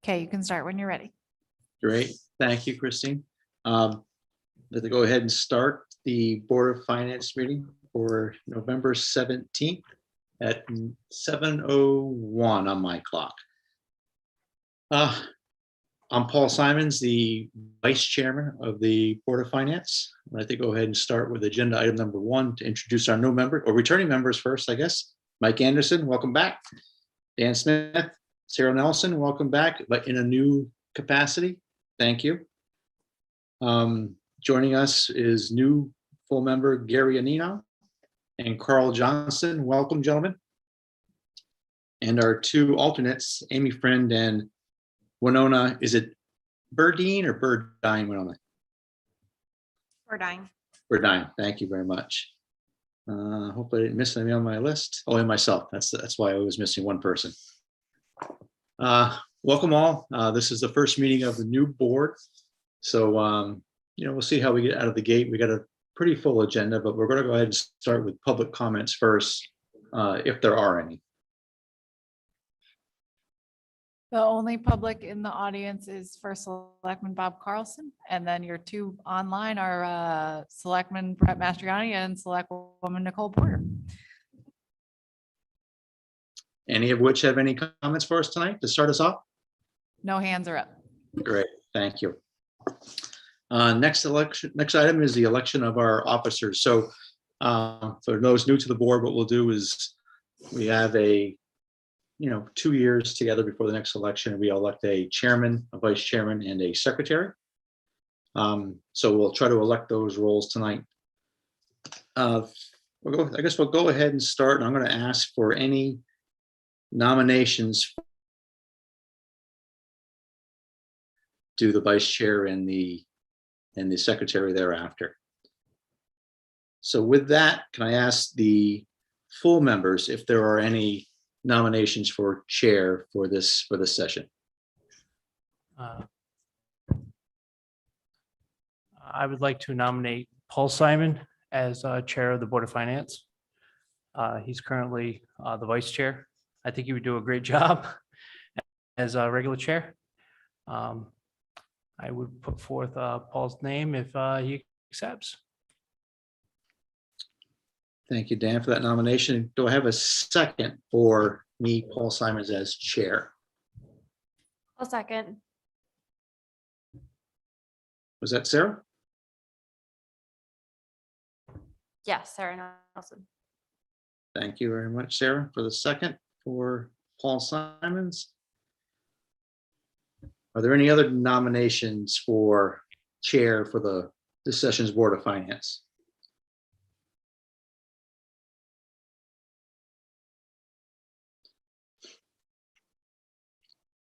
Okay, you can start when you're ready. Great, thank you, Christine. Let's go ahead and start the Board of Finance meeting for November 17th at 7:01 on my clock. I'm Paul Simons, the Vice Chairman of the Board of Finance. I'd like to go ahead and start with agenda item number 1 to introduce our new member, or returning members first, I guess. Mike Anderson, welcome back. Dan Smith, Sarah Nelson, welcome back, but in a new capacity. Thank you. Joining us is new full member Gary Anino and Carl Johnson. Welcome, gentlemen. And our two alternates, Amy Friend and Winona. Is it Burdine or Burdine, Winona? Burdine. Burdine. Thank you very much. Hopefully I didn't miss anything on my list. Oh, and myself. That's why I was missing one person. Welcome all. This is the first meeting of the new board. So, we'll see how we get out of the gate. We got a pretty full agenda, but we're going to go ahead and start with public comments first, if there are any. The only public in the audience is First Selectman Bob Carlson, and then your two online are Selectman Brett Mastriani and Selectwoman Nicole Porter. Any of which have any comments for us tonight to start us off? No hands are up. Great, thank you. Next item is the election of our officers. So for those new to the board, what we'll do is we have 2 years together before the next election. We elect a chairman, a vice chairman, and a secretary. So we'll try to elect those roles tonight. I guess we'll go ahead and start. And I'm going to ask for any nominations to the vice chair and the secretary thereafter. So with that, can I ask the full members if there are any nominations for chair for this session? I would like to nominate Paul Simon as chair of the Board of Finance. He's currently the vice chair. I think he would do a great job as a regular chair. I would put forth Paul's name if he accepts. Thank you, Dan, for that nomination. Do I have a second for me, Paul Simons, as chair? I'll second. Was that Sarah? Yes, Sarah Nelson. Thank you very much, Sarah, for the second for Paul Simons. Are there any other nominations for chair for this session's Board of Finance?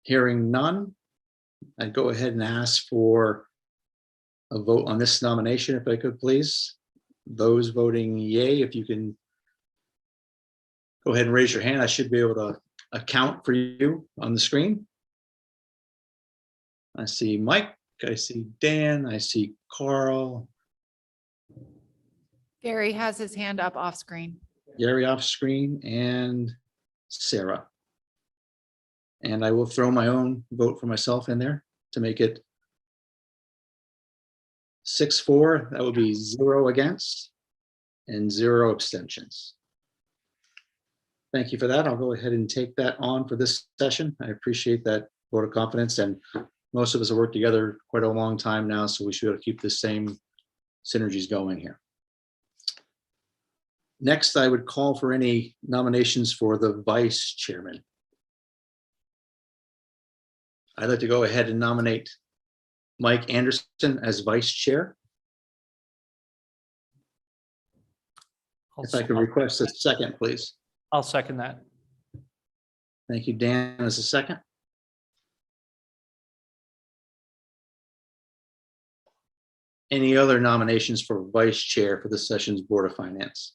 Hearing none, I'd go ahead and ask for a vote on this nomination, if I could, please. Those voting yay, if you can go ahead and raise your hand. I should be able to account for you on the screen. I see Mike, I see Dan, I see Carl. Gary has his hand up off screen. Gary off screen, and Sarah. And I will throw my own vote for myself in there to make it 6-4. That would be 0 against and 0 abstentions. Thank you for that. I'll go ahead and take that on for this session. I appreciate that vote of confidence, and most of us have worked together quite a long time now, so we should be able to keep the same synergies going here. Next, I would call for any nominations for the vice chairman. I'd like to go ahead and nominate Mike Anderson as vice chair. If I could request a second, please. I'll second that. Thank you, Dan, as a second. Any other nominations for vice chair for this session's Board of Finance?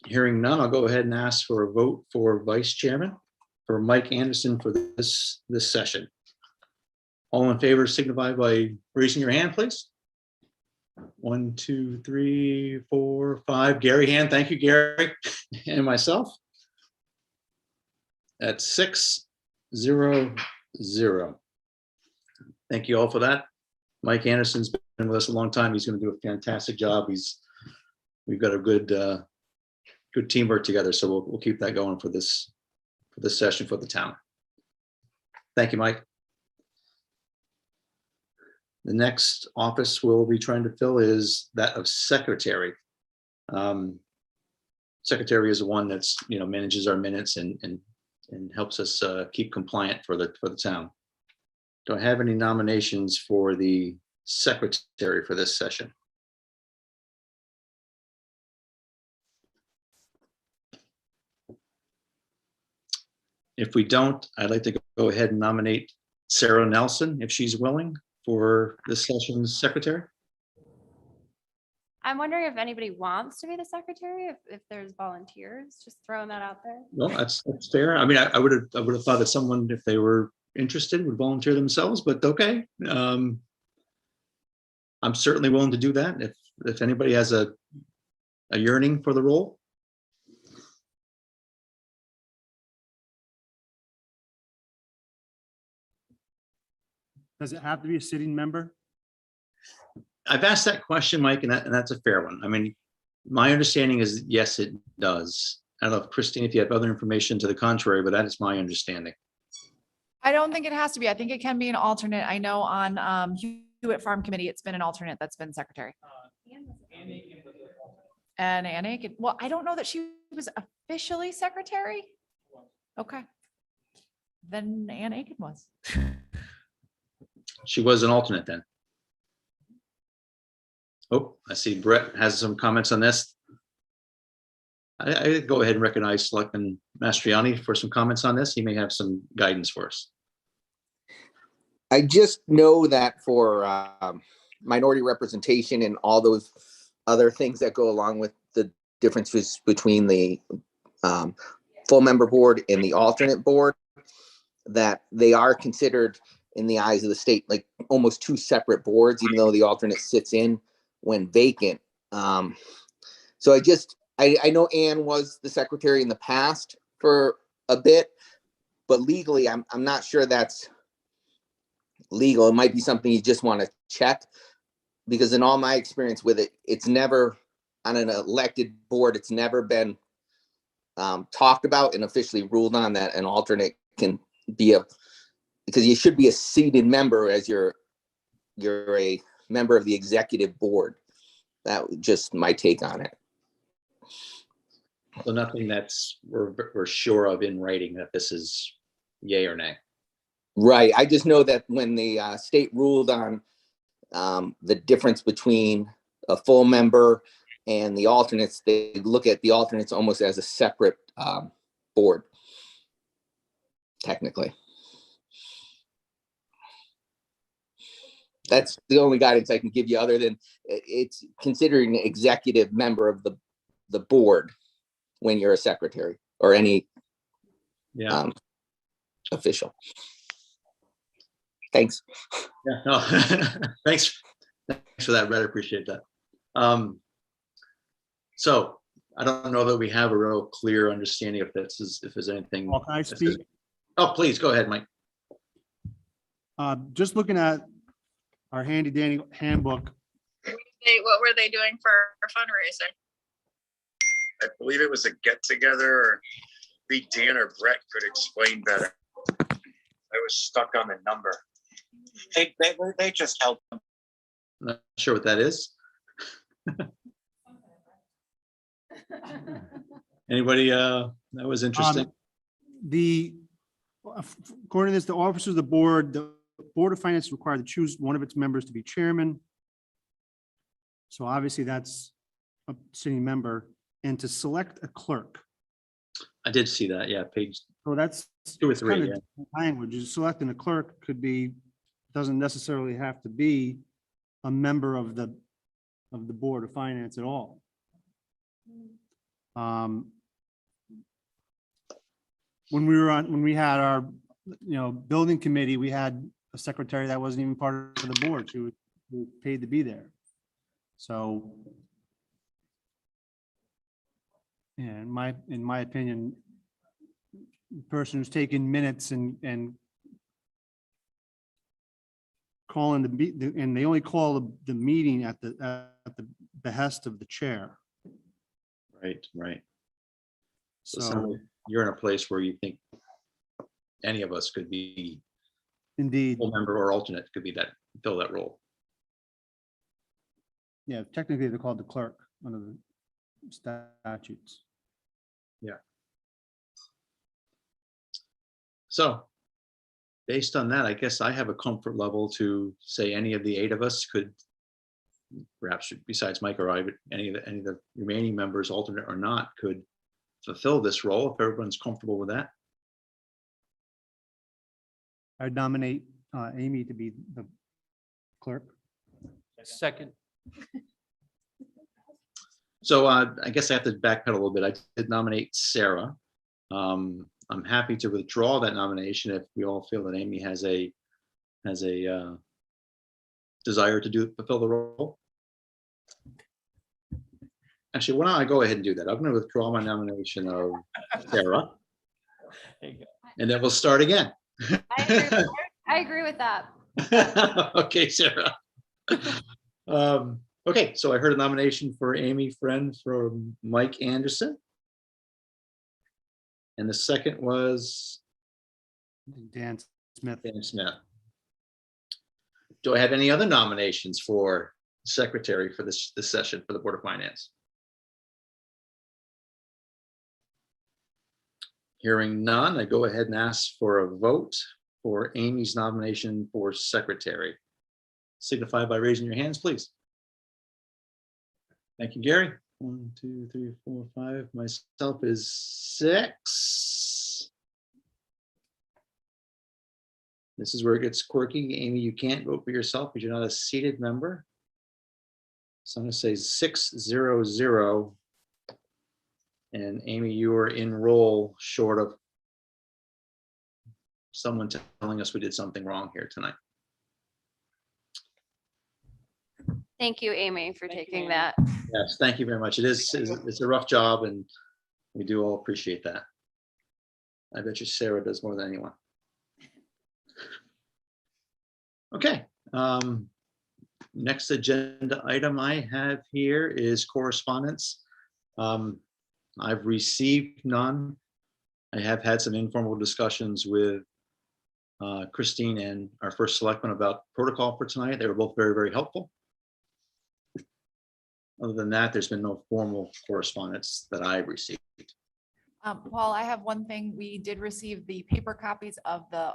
Hearing none, I'll go ahead and ask for a vote for vice chairman for Mike Anderson for this session. All in favor signify by raising your hand, please. 1, 2, 3, 4, 5. Gary hand. Thank you, Gary. And myself. at 6:00. Thank you all for that. Mike Anderson's been with us a long time. He's going to do a fantastic job. We've got a good teamwork together, so we'll keep that going for this session for the town. Thank you, Mike. The next office we'll be trying to fill is that of secretary. Secretary is the one that's, manages our minutes and helps us keep compliant for the town. Do I have any nominations for the secretary for this session? If we don't, I'd like to go ahead and nominate Sarah Nelson, if she's willing, for this session's secretary. I'm wondering if anybody wants to be the secretary, if there's volunteers, just throwing that out there. Well, that's fair. I mean, I would have thought that someone, if they were interested, would volunteer themselves, but okay. I'm certainly willing to do that if anybody has a yearning for the role. Does it have to be a sitting member? I've asked that question, Mike, and that's a fair one. I mean, my understanding is yes, it does. I don't know if Christine, if you have other information to the contrary, but that is my understanding. I don't think it has to be. I think it can be an alternate. I know on Hewitt Farm Committee, it's been an alternate that's been secretary. And Ann Aiken, well, I don't know that she was officially secretary. Okay. Then Ann Aiken was. She was an alternate then. Oh, I see Brett has some comments on this. I go ahead and recognize Selectman Mastriani for some comments on this. He may have some guidance for us. I just know that for minority representation and all those other things that go along with the differences between the full member board and the alternate board, that they are considered in the eyes of the state like almost two separate boards, even though the alternate sits in when vacant. So I know Ann was the secretary in the past for a bit, but legally, I'm not sure that's legal. It might be something you just want to check, because in all my experience with it, it's never on an elected board. It's never been talked about and officially ruled on that an alternate can be because you should be a seated member as you're a member of the executive board. That was just my take on it. So nothing that's we're sure of in writing that this is yay or nay. Right. I just know that when the state ruled on the difference between a full member and the alternates, they look at the alternates almost as a separate board, technically. That's the only guidance I can give you, other than it's considering an executive member of the board when you're a secretary or any official. Thanks. Yeah, no, thanks for that, Brett. I appreciate that. So I don't know that we have a real clear understanding if there's anything. Well, can I speak? Oh, please go ahead, Mike. Just looking at our handy dandy handbook, What were they doing for fundraising? I believe it was a get together, or maybe Dan or Brett could explain better. I was stuck on the number. They just helped. I'm not sure what that is. Anybody that was interesting? According to this, the officers of the Board of Finance is required to choose one of its members to be chairman. So obviously that's a sitting member, and to select a clerk. I did see that. Yeah, page So that's 2 or 3. kind Yeah. of language. Selecting a clerk doesn't necessarily have to be a member of the Board of Finance at all. When we had our, building committee, we had a secretary that wasn't even part of the board. She was paid to be there. So, yeah, in my opinion, person who's taking minutes and calling and they only call the meeting at the behest of the chair. Right, right. So So you're in a place where you think any of us could be indeed, full member or alternate could be fill that role. yeah, technically they're called the clerk under the statutes. So based on that, I guess I have a comfort level to say any of the 8 of us could, perhaps besides Mike or I, but any of the remaining members, alternate or not, could fulfill this role if everyone's comfortable with that. I'd nominate Amy to be the clerk. Second. So I guess I have to backpedal a little bit. I did nominate Sarah. I'm happy to withdraw that nomination if we all feel that Amy has a desire to fulfill the role. Actually, why don't I go ahead and do that? I'm going to withdraw my nomination of Sarah, There you go. and then we'll start again. I agree with that. Okay, Sarah. Okay, so I heard a nomination for Amy Friend from Mike Anderson. And the second was Dan Smith. Dan Smith. Do I have any other nominations for secretary for this session for the Board of Finance? Hearing none, I go ahead and ask for a vote for Amy's nomination for secretary. Signify by raising your hands, please. Thank you, Gary. 1, 2, 3, 4, 5. Myself is 6. This is where it gets quirky. Amy, you can't vote for yourself because you're not a seated member. So I'm going to say 6-0-0. And Amy, you are in roll short of someone telling us we did something wrong here tonight. Thank you, Amy, for taking that. Yes, thank you very much. It's a rough job and we do all appreciate that. I bet you Sarah does more than anyone. Okay. Next agenda item I have here is correspondence. I've received none. I have had some informal discussions with Christine and our first selectman about protocol for tonight. They were both very, very helpful. Other than that, there's been no formal correspondence that I've received. Paul, I have one thing. We did receive the paper copies of the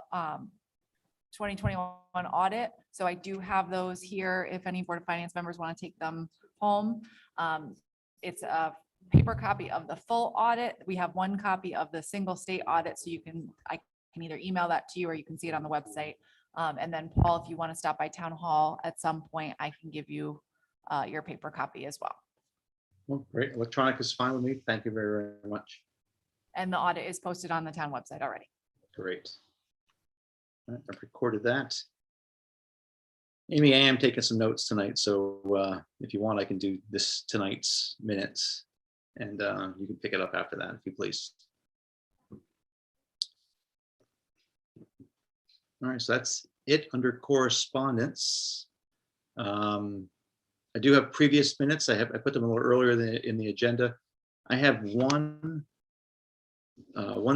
2021 audit. So I do have those here if any Board of Finance members want to take them home. It's a paper copy of the full audit. We have one copy of the single state audit. So I can either email that to you or you can see it on the website. And then Paul, if you want to stop by town hall at some point, I can give you your paper copy as well. Well, great. Electronic is fine with me. Thank you very, very much. And the audit is posted on the town website already. Great. All right, I've recorded that. Amy, I am taking some notes tonight, so if you want, I can do this tonight's minutes, and you can pick it up after that, if you please. All right, so that's it under correspondence. I do have previous minutes. I put them a little earlier in the agenda. I have one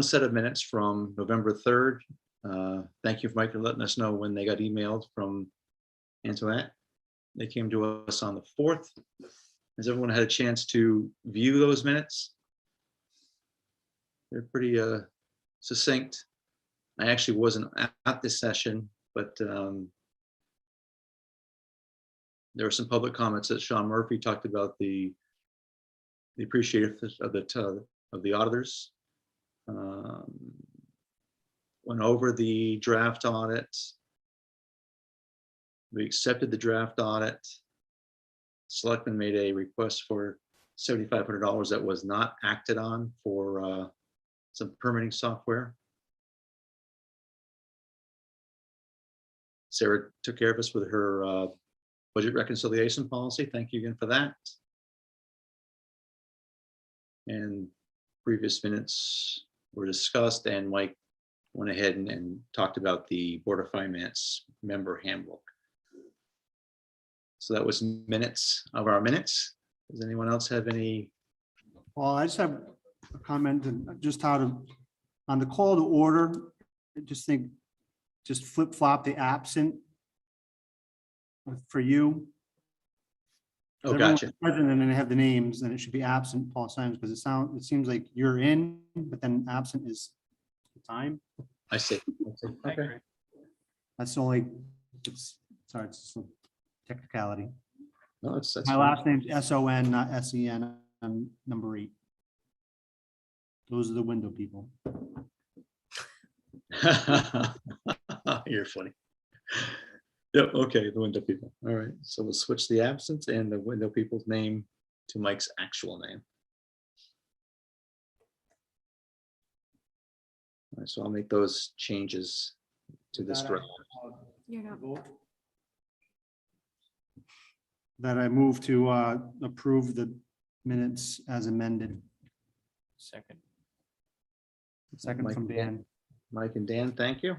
set of minutes from November 3rd. Thank you, Mike, for letting us know when they got emailed from Antoinette. They came to us on the 4th. Has everyone had a chance to view those minutes? They're pretty succinct. I actually wasn't at this session, but there were some public comments that Sean Murphy talked about the appreciativeness of the auditors. Went over the draft audit. We accepted the draft audit. Selectman made a request for $7,500 that was not acted on for some permitting software. Sarah took care of us with her budget reconciliation policy. Thank you again for that. And previous minutes were discussed, and Mike went ahead and talked about the Board of Finance member handbook. So that was minutes of our minutes. Does anyone else have any? Well, I just have a comment and just how to, on the call to order, I just think, just flip flop the absent for you. Oh, Everyone's gotcha. present and then they have the names, and it should be absent Paul Simons, because it seems like you're in, but then absent is the time. I see. Okay. That's only, it's, sorry, it's just a technicality. No, that's My fine. last name's S-O-N, not S-E-N, on number 8. Those are the window people. You're funny. Yep, okay, the window people. All right, so we'll switch the absence and the window people's name to Mike's actual name. All right, so I'll make those changes to this. direct- You're not. That I move to approve the minutes as amended. Second. Second Mike from and Dan. Mike and Dan, thank you.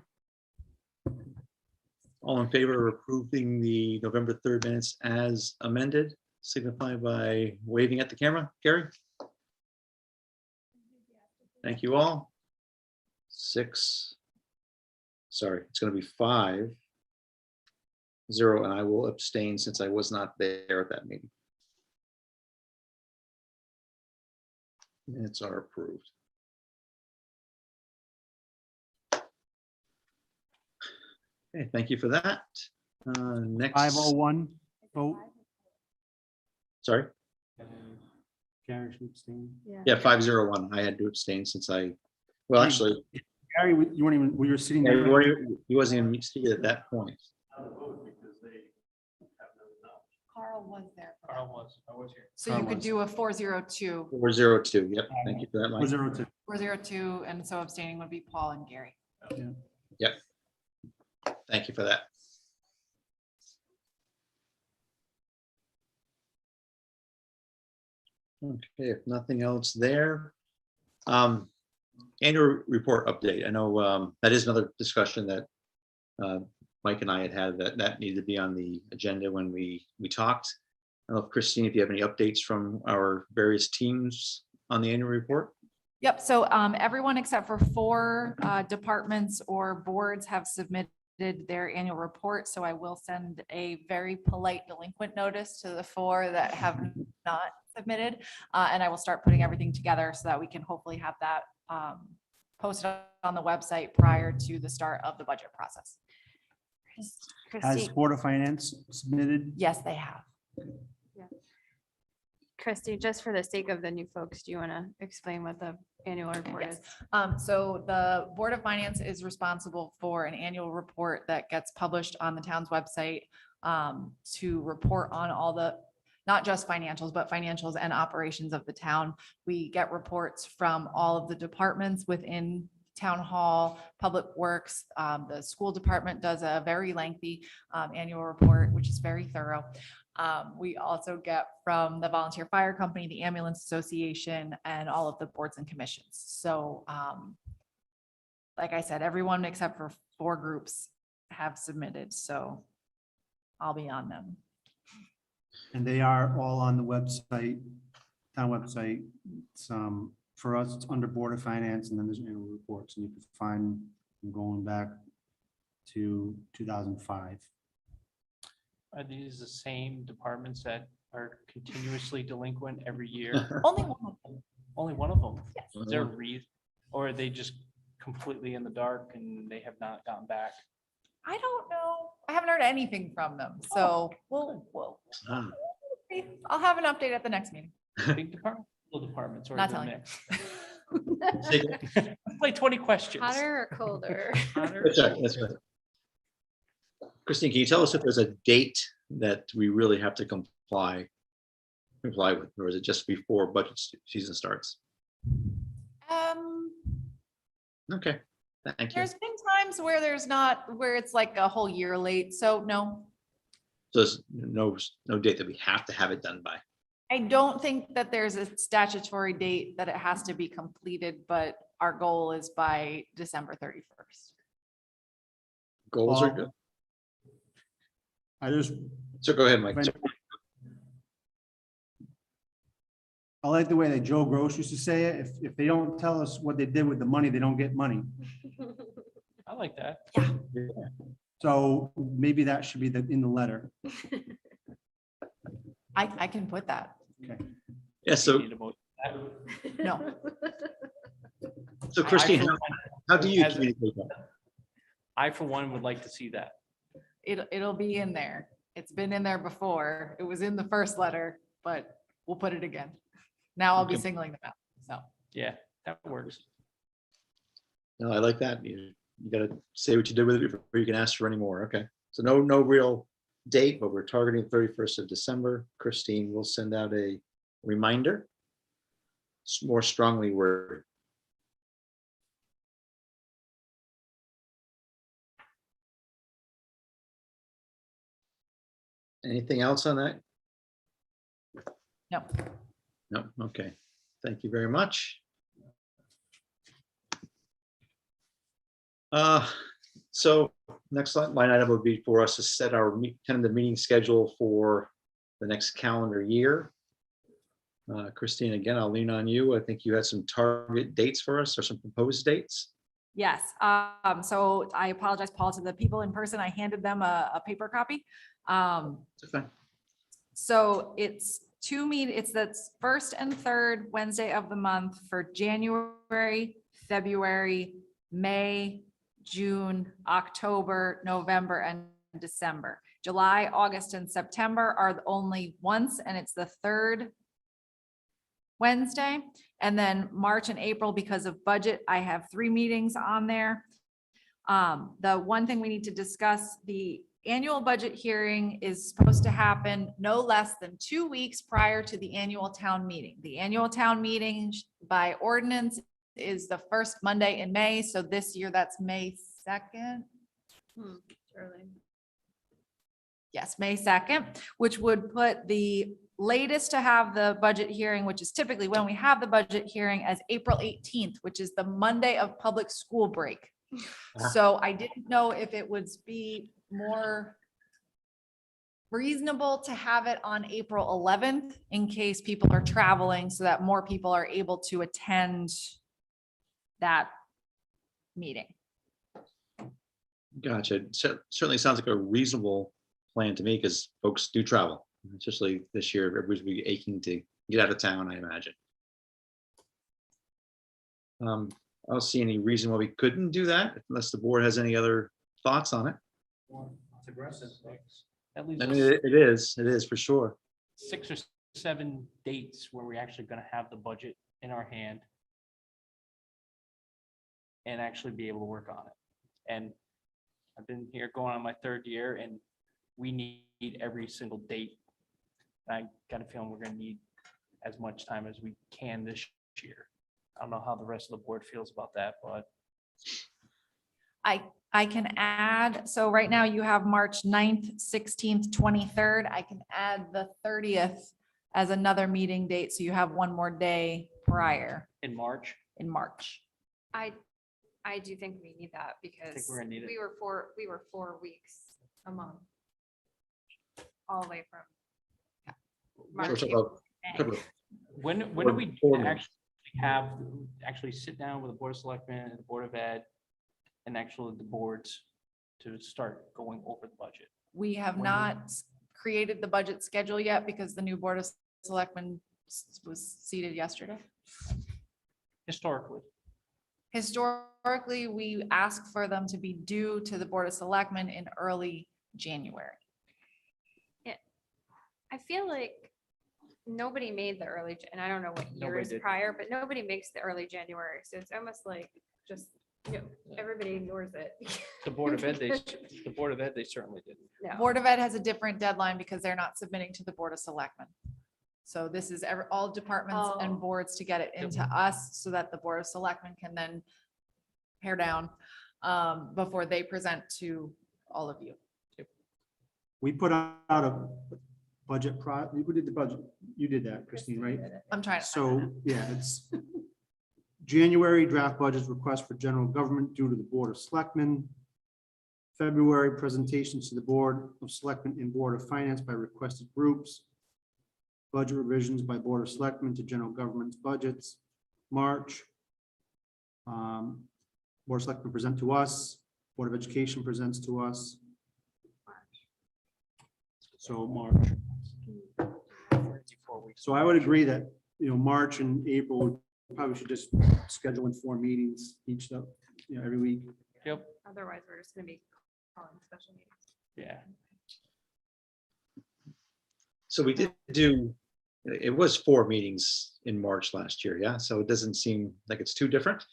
All in favor of approving the November 3rd minutes as amended, signify by waving at the camera. Gary? Thank you all. 6. Sorry, it's going to be 5-0, and I will abstain since I was not there at that meeting. Minutes are approved. Okay, thank you for that. Next, 501 vote. sorry, Gary should abstain. yeah, 501. I had to abstain since well, actually, Gary, you weren't even, we were sitting yeah, there. he wasn't even seated at that point. Carl was there. for that. Carl was, I was here. So you Carl could was. do a 402, 402. Yep, thank you for that, Mike. 402. 402, and so abstaining would be Paul and Gary. Thank you for that. Okay, if nothing else there. Annual report update. I know that is another discussion that Mike and I had that needed to be on the agenda when we talked. I don't know, Christine, if you have any updates from our various teams on the annual report? Yep, so everyone except for 4 departments or boards have submitted their annual report, so I will send a very polite delinquent notice to the 4 that have not submitted, and I will start putting everything together so that we can hopefully have that posted on the website prior to the start of the budget process. Has Christy, Board of Finance submitted? Yes, they have. Christy, just for the sake of the new folks, do you want to explain what the annual report Yes. is? So the Board of Finance is responsible for an annual report that gets published on the town's website to report on all the, not just financials, but financials and operations of the town. We get reports from all of the departments within Town Hall, Public Works. The school department does a very lengthy annual report, which is very thorough. We also get from the Volunteer Fire Company, the Ambulance Association, and all of the boards and commissions. So like I said, everyone except for 4 groups have submitted, so I'll be on them. And they are all on the website, town website. It's, for us, it's under Board of Finance, and then there's annual reports, and you can find them going back to 2005. Are these the same departments that are continuously delinquent every year? Only one of them. Only one of them? Yes. Is there a reason? Or are they just completely in the dark and they have not gotten back? I don't know. I haven't heard anything from them, so Ah, I'll have an update at the next meeting. Big department, little departments, or Not is it telling you. mixed? say- Let's play 20 questions. Hotter or colder? That's right, that's right. Christine, can you tell us if there's a date that we really have to comply with, or is it just before budget season starts? Okay, thank you. There's been times where there's not, where it's like a whole year late, so no. So there's no date that we have to have it done by. I don't think that there's a statutory date that it has to be completed, but our goal is by December 31st. Goals are Well, good. I just, So go ahead, Mike. I like the way that Joe Gross used to say it. If they don't tell us what they did with the money, they don't get money. I like that. So maybe that should be in the letter. I can put that. Yeah, so, Need a motion. No, Christine, how do you As a- communicate that? I, for one, would like to see that. it'll be in there. It's been in there before. It was in the first letter, but we'll put it again. Now I'll be Okay. singling them out. So Yeah, that works. No, I like that. You gotta say what you did with it before you can ask for any more. Okay. So no real date, but we're targeting 31st of December. Christine will send out a reminder. It's more strongly worded. Anything else on that? no, No, okay. Thank you very much. So next line item would be for us to set our tentative meeting schedule for the next calendar year. Christine, again, I'll lean on you. I think you had some target dates for us or some proposed dates. yes. So I apologize, Paul, to the people in person. I handed them a paper copy. Okay. So it's it's the first and third Wednesday of the month for January, February, May, June, October, November, and December. July, August, and September are only once, and it's the third Wednesday. And then March and April, because of budget, I have 3 meetings on there. The one thing we need to discuss, the annual budget hearing is supposed to happen no less than 2 weeks prior to the annual town meeting. The annual town meeting by ordinance is the first Monday in May. So this year that's May 2nd. Early. Yes, May 2nd, which would put the latest to have the budget hearing, which is typically when we have the budget hearing, as April 18th, which is the Monday of public school break. So I didn't know if it would be more reasonable to have it on April 11th in case people are traveling, so that more people are able to attend that meeting. Gotcha. So certainly sounds like a reasonable plan to me because folks do travel, especially this year. Everybody's be aching to get out of town, I imagine. I don't see any reason why we couldn't do that unless the board has any other thoughts on it. It's aggressive. That leaves I mean, us it is for sure. 6 or 7 dates where we're actually gonna have the budget in our hand and actually be able to work on it. And I've been here going on my 3rd year, and we need every single date. I got a feeling we're gonna need as much time as we can this year. I don't know how the rest of the board feels about that, but I can add, so right now you have March 9th, 16th, 23rd. I can add the 30th as another meeting date, so you have one more day prior in March, in March. I do think we need that because we're gonna need it. we were 4 weeks a month. All the way from. March, So, April, May. when do we actually sit down with the Board of Selectmen and the Board of Ed and actually the boards to start going over the budget? We have When not created the budget schedule yet because the new Board of Selectmen was seated yesterday. Historically, Historically, we ask for them to be due to the Board of Selectmen in early January. I feel like nobody made the early, and I don't know what Nobody years did. prior, but nobody makes the early January. So it's almost like just, everybody ignores it. the Board of Ed, they certainly didn't. No. Board of Ed has a different deadline because they're not submitting to the Board of Selectmen. So this is all departments Oh. and boards to get it into us so that the Board of Selectmen can then pare down before they present to all of you. We put out a budget we did the budget. You did that, Christine, right? I'm trying to. So, yeah, January draft budgets request for general government due to the Board of Selectmen. February presentations to the Board of Selectmen and Board of Finance by requested groups. Budget revisions by Board of Selectmen to general government's budgets. March. Board of Selectmen present to us, Board of Education presents to us. So March. So I would agree that, March and April, probably should just schedule in 4 meetings each, every week. Yep. Otherwise, we're just gonna be calling special meetings. Yeah. So we did do, it was 4 meetings in March last year, yeah? So it doesn't seem like it's too different.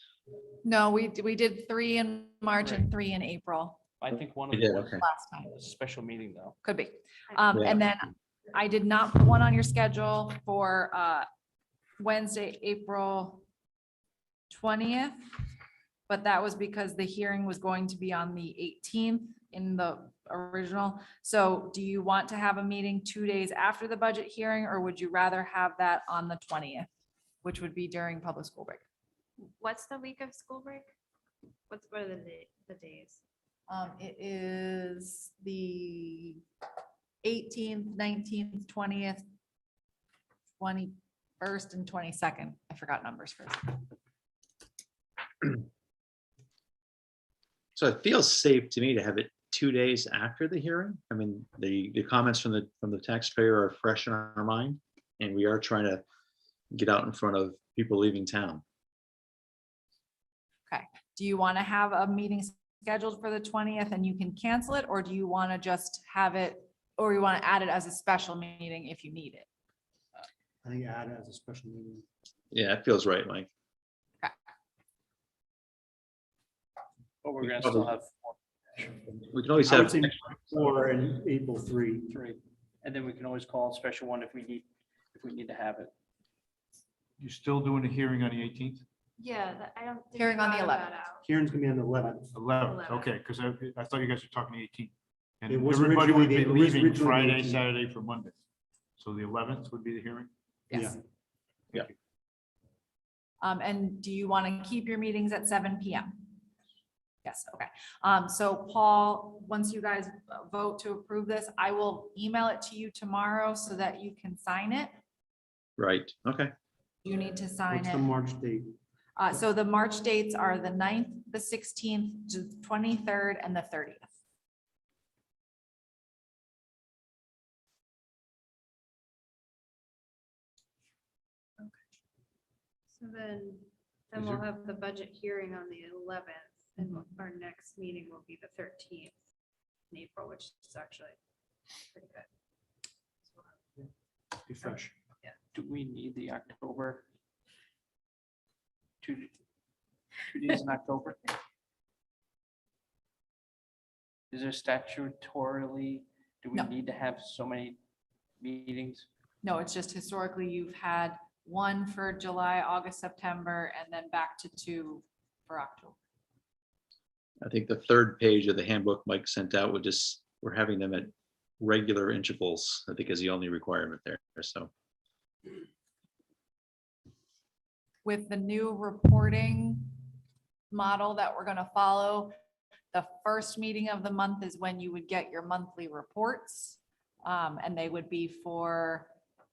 No, we did 3 in March and 3 in April I think one We of did, them okay. last time. was a special meeting though. Could be. Yeah. And then I did not put one on your schedule for Wednesday, April 20th. But that was because the hearing was going to be on the 18th in the original. So do you want to have a meeting 2 days after the budget hearing, or would you rather have that on the 20th, which would be during public school break? What's the week of school break? What are the days? It is the 18th, 19th, 20th, 21st, and 22nd. I forgot numbers first. So it feels safe to me to have it 2 days after the hearing. I mean, the comments from the taxpayer are fresh in our mind, and we are trying to get out in front of people leaving town. Do you want to have a meeting scheduled for the 20th and you can cancel it, or do you want to just have it, or you want to add it as a special meeting if you need it? I think add it as a special meeting. Yeah, it feels right, Mike. But we're gonna still have We can always I would have, say 4 and April 3. 3, and then we can always call a special one if we need to have it. You're still doing a hearing on the 18th? Yeah, I don't. think Hearing on the we thought of 11th. that out. Karen's gonna be on the 11th. 11th, okay, because I thought you guys were talking the 18th. It And was everybody would be originally the- it was leaving originally the Friday, 18th. Saturday for Monday. So the 11th would be the hearing? Yes. Yeah. And do you want to keep your meetings at 7 PM? Yes, okay. So Paul, once you guys vote to approve this, I will email it to you tomorrow so that you can sign it. right, okay. You need to sign What's the it. March date? So the March dates are the 9th, the 16th, the 23rd, and the 30th. So then Is we'll there- have the budget hearing on the 11th, and our next meeting will be the 13th in April, which is actually pretty good. Be fresh. Do we need the October? 2 days in October? Is there statutorily, do we No. need to have so many meetings? No, it's just historically you've had one for July, August, September, and then back to 2 for October. I think the 3rd page of the handbook Mike sent out would just, we're having them at regular intervals, I think is the only requirement there, so. With the new reporting model that we're gonna follow, the first meeting of the month is when you would get your monthly reports. And they would be for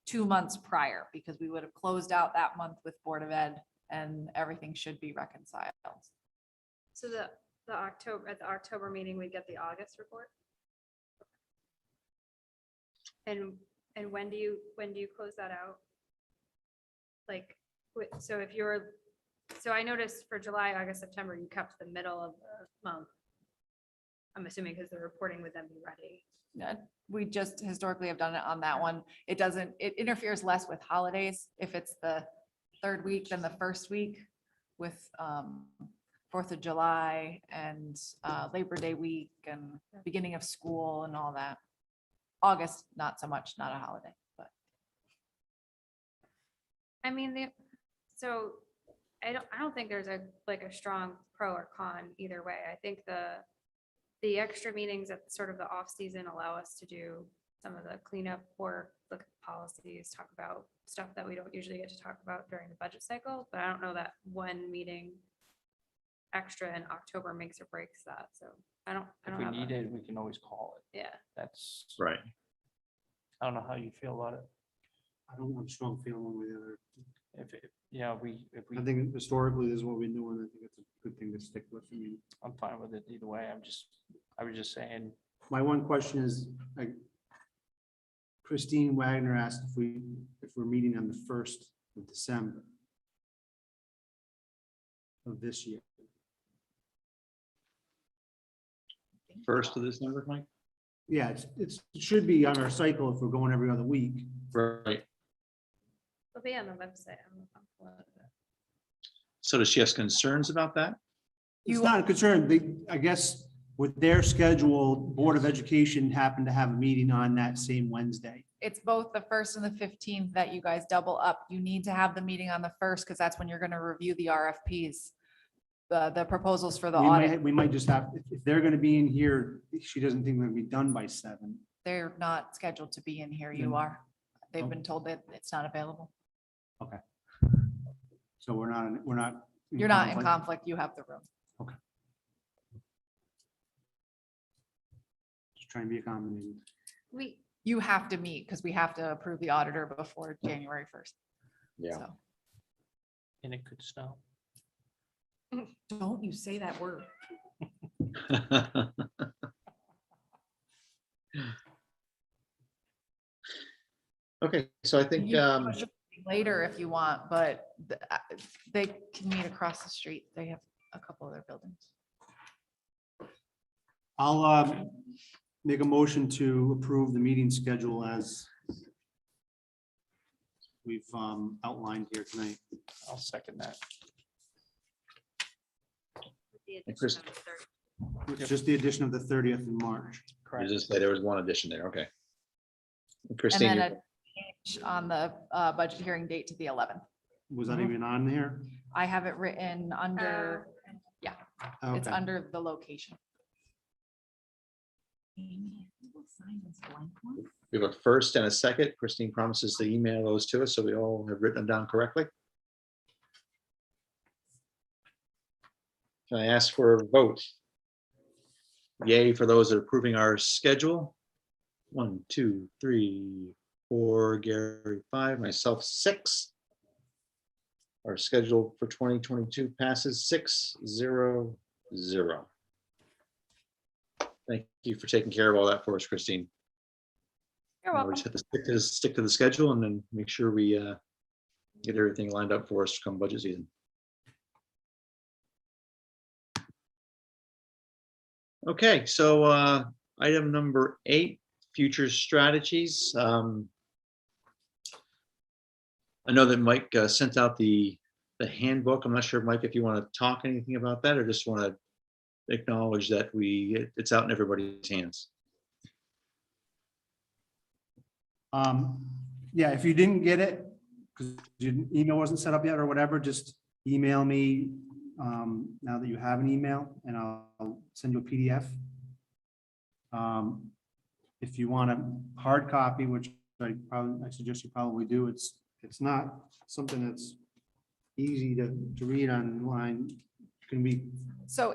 2 months prior, because we would have closed out that month with Board of Ed and everything should be reconciled. So at the October meeting, we get the August report? And when do you close that out? Like, so if you're, so I noticed for July, August, September, you kept the middle of the month. I'm assuming because the reporting would then be ready. We just historically have done it on that one. It interferes less with holidays. If it's the 3rd week than the 1st week with 4th of July and Labor Day week and beginning of school and all that. August, not so much, not a holiday, but. I mean, so I don't think there's a strong pro or con either way. I think the extra meetings at sort of the off season allow us to do some of the cleanup work, look at policies, talk about stuff that we don't usually get to talk about during the budget cycle, but I don't know that one meeting extra in October makes or breaks that, so I don't If we have need a- it, we can always call it. Yeah, That's, Right. I don't know how you feel about it. I don't have a strong feeling one way or the other. If we, I think historically this is what we do, and I think it's a good thing to stick with. I mean, I'm fine with it either way. I was just saying, my one question is, like, Christine Wagner asked if we're meeting on the 1st of December of this year. 1st of December, Mike? Yeah, it should be on our cycle if we're going every other week. Right. it'll be on the website. I'm pulling it up. So does she have concerns about that? It's not a concern. I guess with their schedule, Board of Education happened to have a meeting on that same Wednesday. It's both the 1st and the 15th that you guys double up. You need to have the meeting on the 1st because that's when you're going to review the RFPs, the proposals for the audit. We might just have, if they're gonna be in here, she doesn't think they're gonna be done by 7. They're not scheduled to be in here. You Then- are. They've Oh. been told that it's not available. So we're not. You're not in conflict. You have the room. Just trying to be accommodating. You have to meet because we have to approve the auditor before January 1st. Yeah. So and it could snow. don't you say that word. Okay, so I think, You can push it later if you want, but they can meet across the street. They have a couple of their buildings. I'll make a motion to approve the meeting schedule as we've outlined here tonight. I'll second that. With the And Chris- addition of the third. It's just the addition of the 30th in March. you Correct. just say there was one addition there, okay. And Christine, then you're- a change on the budget hearing date to the 11th. Was that even on here? I have it written under, it's Okay. under the location. Amy, you will sign this blank one? we have a first and a second. Christine promises to email those to us, so we all have written them down correctly. Can I ask for a vote? Yay for those that are approving our schedule. 1, 2, 3, 4, Gary, 5, myself, 6. Our schedule for 2022 passes 6-0-0. Thank you for taking care of all that for us, Christine. You're We welcome. just have to stick to the schedule and then make sure we get everything lined up for us come budget season. Okay, so item number 8, future strategies. I know that Mike sent out the handbook. I'm not sure, Mike, if you want to talk anything about that or just want to acknowledge that it's out in everybody's hands. Yeah, if you didn't get it, because your email wasn't set up yet or whatever, just email me now that you have an email and I'll send you a PDF. If you want a hard copy, which I suggest you probably do, it's not something that's easy to read online. Can be, So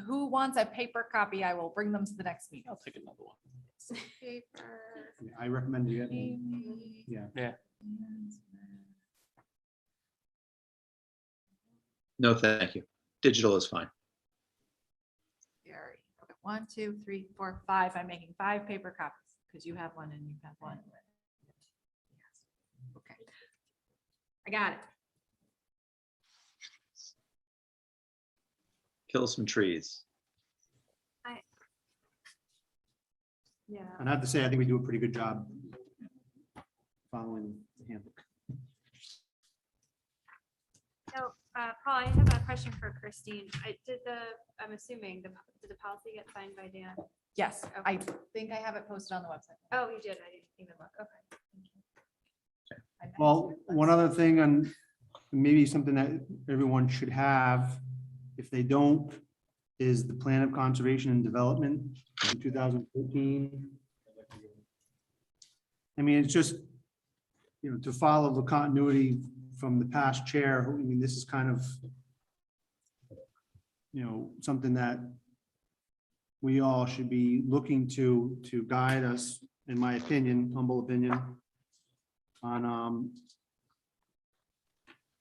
who wants a paper copy, I will bring them to the next meeting. I'll take another one. I recommend you get, Amy. yeah. No, thank you. Digital is fine. Gary. Okay, 1, 2, 3, 4, 5. I'm making 5 paper copies because you have one and you have one. Yes. Okay. I got it. Kill some trees. Yeah. And I have to say, I think we do a pretty good job following the handbook. So, Paul, I have a question for Christine. I'm assuming, did the policy get signed by Dan? Yes, I think I have it posted on the website. Oh, you did. I didn't even look. Okay. Thank you. I bet Well, it's- one other thing, and maybe something that everyone should have, if they don't, is the plan of conservation and development in 2014. I mean, it's just, to follow the continuity from the past chair, I mean, this is kind of, something that we all should be looking to guide us, in my opinion, humble opinion, on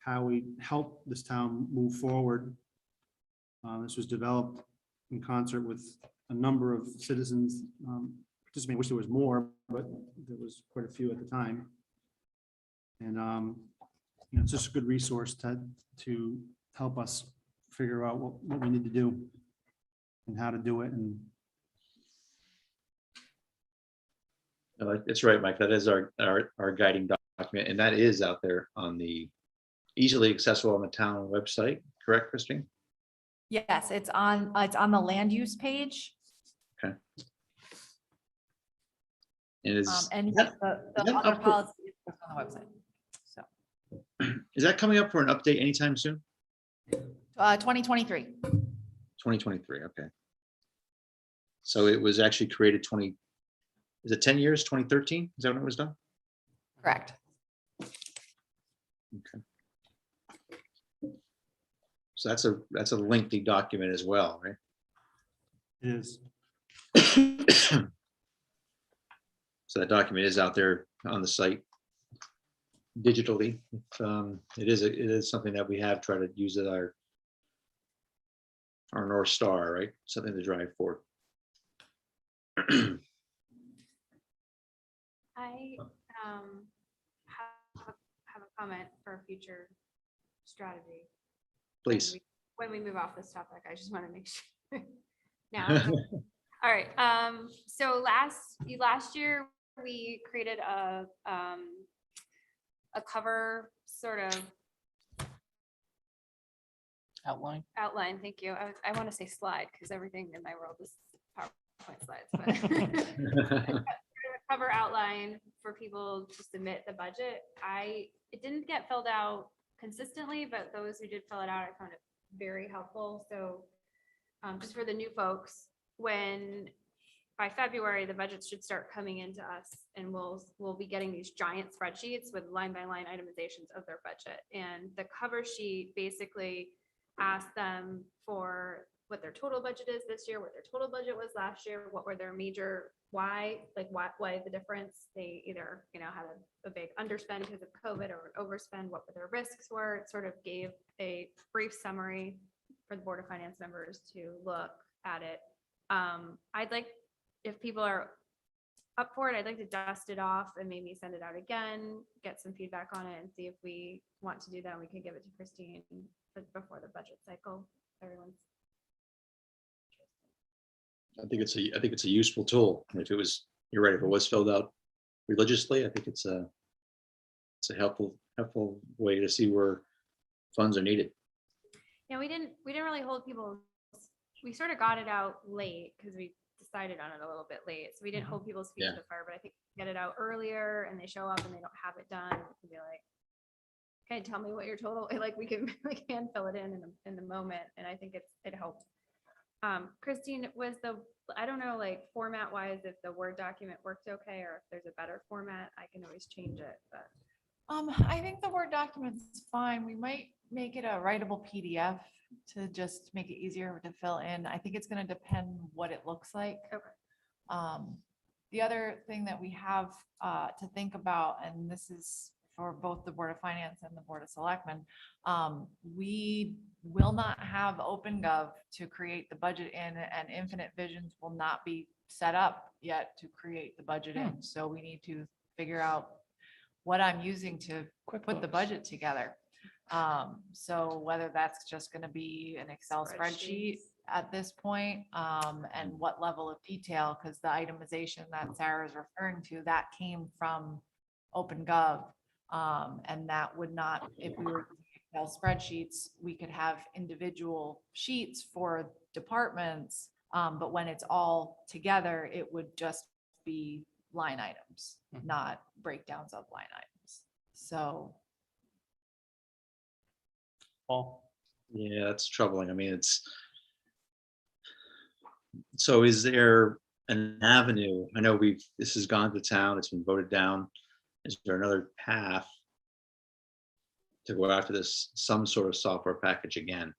how we help this town move forward. This was developed in concert with a number of citizens. I wish there was more, but there was quite a few at the time. And it's just a good resource to help us figure out what we need to do and how to do it. And It's right, Mike. That is our guiding document, and that is out there on the easily accessible on the town website. Correct, Christine? Yes, it's on the land use page. Okay. And is, And is that- the is that other up for- policy is on the website. So, is that coming up for an update anytime soon? 2023. 2023, okay. So it was actually created is it 10 years, 2013? Is that when it was done? Correct. Okay. So that's a lengthy document as well, right? it is. So that document is out there on the site digitally. It is something that we have tried to use as our North Star, right? Something to drive for. I have a comment for a future strategy. Please. When we move off this topic, I just want to make sure. Now, all right. So last year we created a cover sort of Outline. outline. Thank you. I want to say slide because everything in my world is PowerPoint slides, but cover outline for people to submit the budget. It didn't get filled out consistently, but those who did fill it out, I found it very helpful. So just for the new folks, by February, the budgets should start coming into us, and we'll be getting these giant spreadsheets with line by line itemizations of their budget. And the cover sheet basically asks them for what their total budget is this year, what their total budget was last year, what were their major, why the difference. They either, had a big underspend because of COVID or an overspend, what their risks were. It sort of gave a brief summary for the Board of Finance members to look at it. I'd like, if people are up for it, I'd like to dust it off and maybe send it out again, get some feedback on it and see if we want to do that. We can give it to Christine before the budget cycle. Everyone's. I think it's a useful tool. If it was, you're right, if it was filled out religiously, I think it's a helpful way to see where funds are needed. Yeah, we didn't really hold people. We sort of got it out late because we decided on it a little bit late. So we didn't hold people's feet to the fire, but I think get it out earlier and they show up and they don't have it done. We can be like, okay, tell me what your total, like we can fill it in the moment. And I think it helped. Christine, I don't know, like format wise, if the Word document worked okay, or if there's a better format, I can always change it, but. I think the Word document's fine. We might make it a writable PDF to just make it easier to fill in. I think it's going to depend what it looks like. Okay. The other thing that we have to think about, and this is for both the Board of Finance and the Board of Selectmen, we will not have OpenGov to create the budget in, and Infinite Visions will not be set up yet to create the budget in. So we need to figure out what I'm using to put the budget together. So whether that's just going to be an Excel spreadsheet at this point, and what level of detail, because the itemization that Sarah is referring to, that came from OpenGov. And that would not, if we were using Excel spreadsheets, we could have individual sheets for departments. But when it's all together, it would just be line items, not breakdowns of line items. So. Paul? Yeah, that's troubling. I mean, so is there an avenue? I know this has gone to town, it's been voted down. is there another path to go after this, some sort of software package again?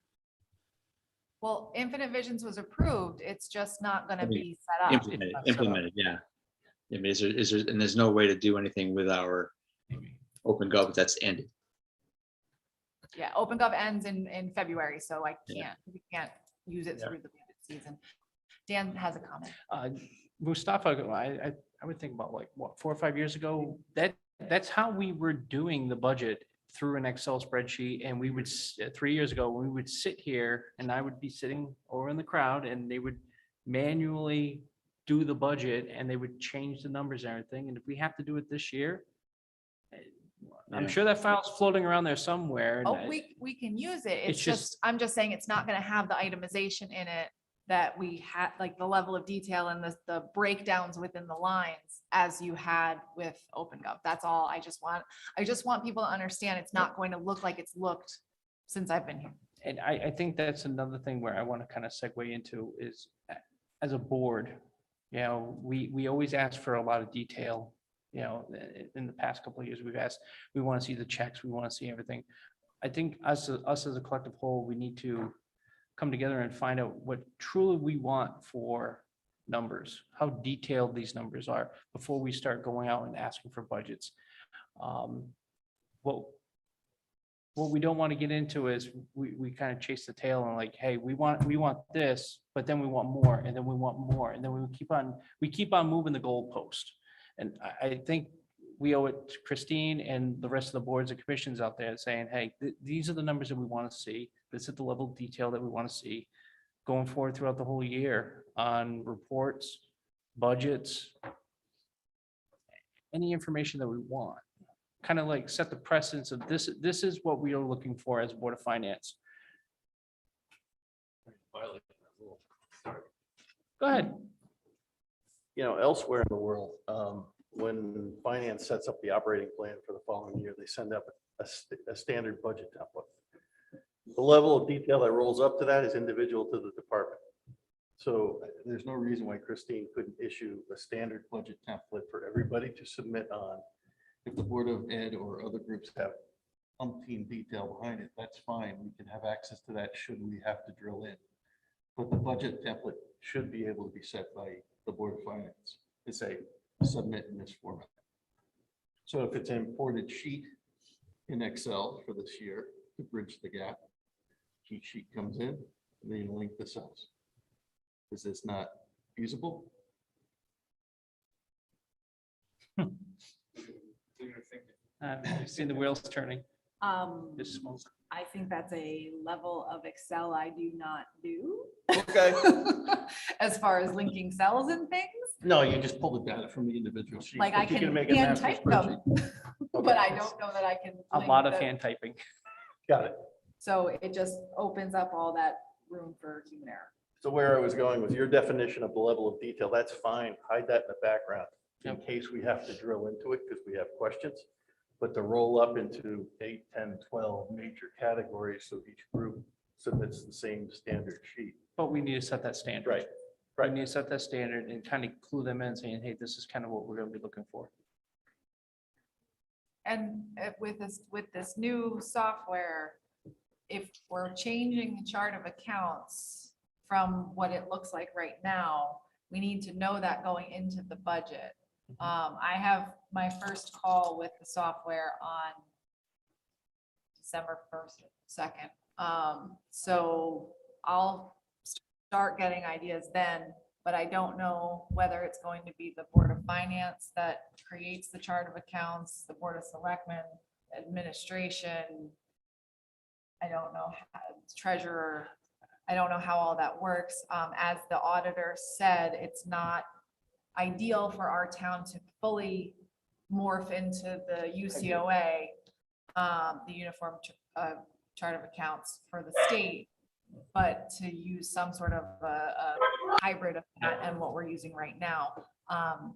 Well, Infinite Visions was approved. It's just not gonna I mean, be set up. Implemented, not set up. implemented, yeah. I mean, is there, and there's no way to do anything with our OpenGov that's ended. Yeah, OpenGov ends in February, so Yeah. we can't use it Yeah. through the budget season. Dan has a comment. Mustafa, I would think about like, what, 4 or 5 years ago, that's how we were doing the budget through an Excel spreadsheet. And we would, 3 years ago, we would sit here and I would be sitting over in the crowd and they would manually do the budget and they would change the numbers and everything. And if we have to do it this year, I'm Yeah. sure that file's floating around there somewhere. and Oh, I- we can use it. It's It's just- just, I'm just saying it's not gonna have the itemization in it that we had, like the level of detail and the breakdowns within the lines as you had with OpenGov. That's all. I just want people to understand it's not going to look like it's looked since I've been here. And I think that's another thing where I want to kind of segue into is as a board, we always ask for a lot of detail. In the past couple of years, we've asked, we want to see the checks, we want to see everything. I think us as a collective whole, we need to come together and find out what truly we want for numbers, how detailed these numbers are before we start going out and asking for budgets. What we don't want to get into is we kind of chase the tail and like, hey, we want this, but then we want more, and then we want more, and then we keep on moving the goalpost. And I think we owe it to Christine and the rest of the boards and commissions out there saying, hey, these are the numbers that we want to see. This is the level of detail that we want to see going forward throughout the whole year on reports, budgets, any information that we want. Kind of like set the precedence of this is what we are looking for as Board of Finance. Go ahead. Elsewhere in the world, when finance sets up the operating plan for the following year, they send up a standard budget template. The level of detail that rolls up to that is individual to the department. So there's no reason why Christine couldn't issue a standard budget template for everybody to submit on. If the Board of Ed or other groups have umpteen detail behind it, that's fine. We can have access to that should we have to drill in. But the budget template should be able to be set by the Board of Finance to say, submit in this format. So if it's an imported sheet in Excel for this year to bridge the gap, cheat sheet comes in, and then you link the cells. Is this not feasible? I've seen the wheels turning. Just smoke. I think that's a level of Excel I do not do. Okay. As far as linking cells and things, No, you just pull the data from the individual sheet. like I but you can make a hand master type them, spreadsheet. but I don't know that I can. A link lot of the- hand typing. Got it. So it just opens up all that room for human error. So where I was going with your definition of the level of detail, that's fine. Hide that in the background in case we have to drill into it because we have questions. But to roll up into 8, 10, 12 major categories, so each group submits the same standard sheet. But we need to set that standard. Right. We need to set that standard and kind of clue them in saying, hey, this is kind of what we're going to be looking for. And with this new software, if we're changing the chart of accounts from what it looks like right now, we need to know that going into the budget. I have my first call with the software on December 1st, 2nd. So I'll start getting ideas then, but I don't know whether it's going to be the Board of Finance that creates the chart of accounts, the Board of Selectmen, administration. I don't know, treasurer. I don't know how all that works. As the auditor said, it's not ideal for our town to fully morph into the UCOA, the Uniform Chart of Accounts for the state, but to use some sort of a hybrid of that and what we're using right now.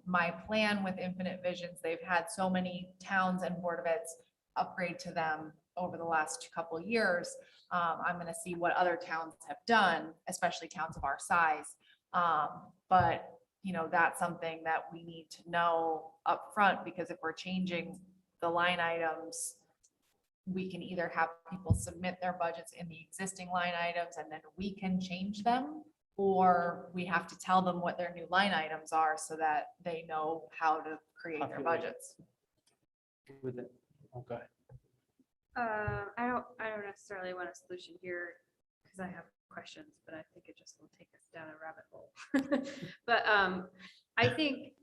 My plan with Infinite Visions, they've had so many towns and Board of Eds upgrade to them over the last couple of years. I'm going to see what other towns have done, especially towns of our size. But that's something that we need to know upfront, because if we're changing the line items, we can either have people submit their budgets in the existing line items and then we can change them, or we have to tell them what their new line items are so that they know how to create their Populate. budgets. With it. Okay. I don't necessarily want a solution here because I have questions, but I think it just will take us down a rabbit hole. But I think,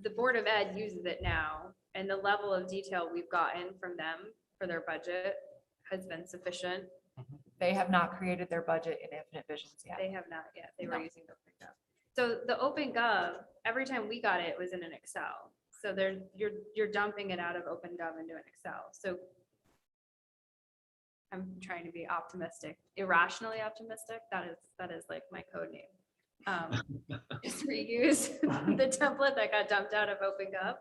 the Board of Ed uses it now, and the level of detail we've gotten from them for their budget has been sufficient. They have not created their budget in Infinite Visions yet. They have not yet. They were No. using OpenGov. So the OpenGov, every time we got it, it was in an Excel. So you're dumping it out of OpenGov into an Excel. So I'm trying to be optimistic, irrationally optimistic. That is like my code name. Just reuse the template that got dumped out of OpenGov.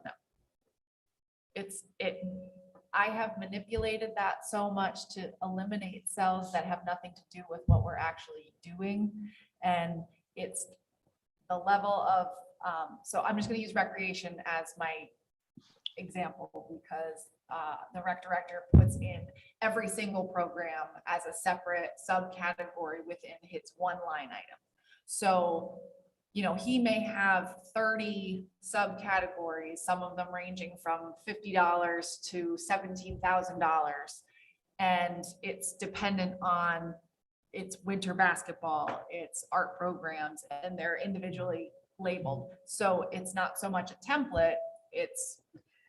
I have manipulated that so much to eliminate cells that have nothing to do with what we're actually doing. And it's the level of, so I'm just gonna use recreation as my example, because the rec director puts in every single program as a separate subcategory within his one line item. So, he may have 30 subcategories, some of them ranging from $50 to $17,000. And it's dependent on its winter basketball, its art programs, and they're individually labeled. So it's not so much a template,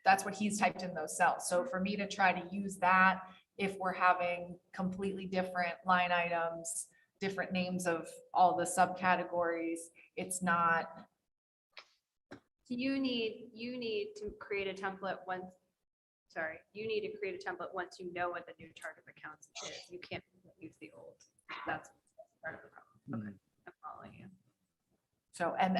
that's what he's typed in those cells. So for me to try to use that, if we're having completely different line items, different names of all the subcategories, it's not. You need to create a template once, you need to create a template once you know what the new chart of accounts is. You can't use the old. That's part of the problem. Okay, I'm following you. So, and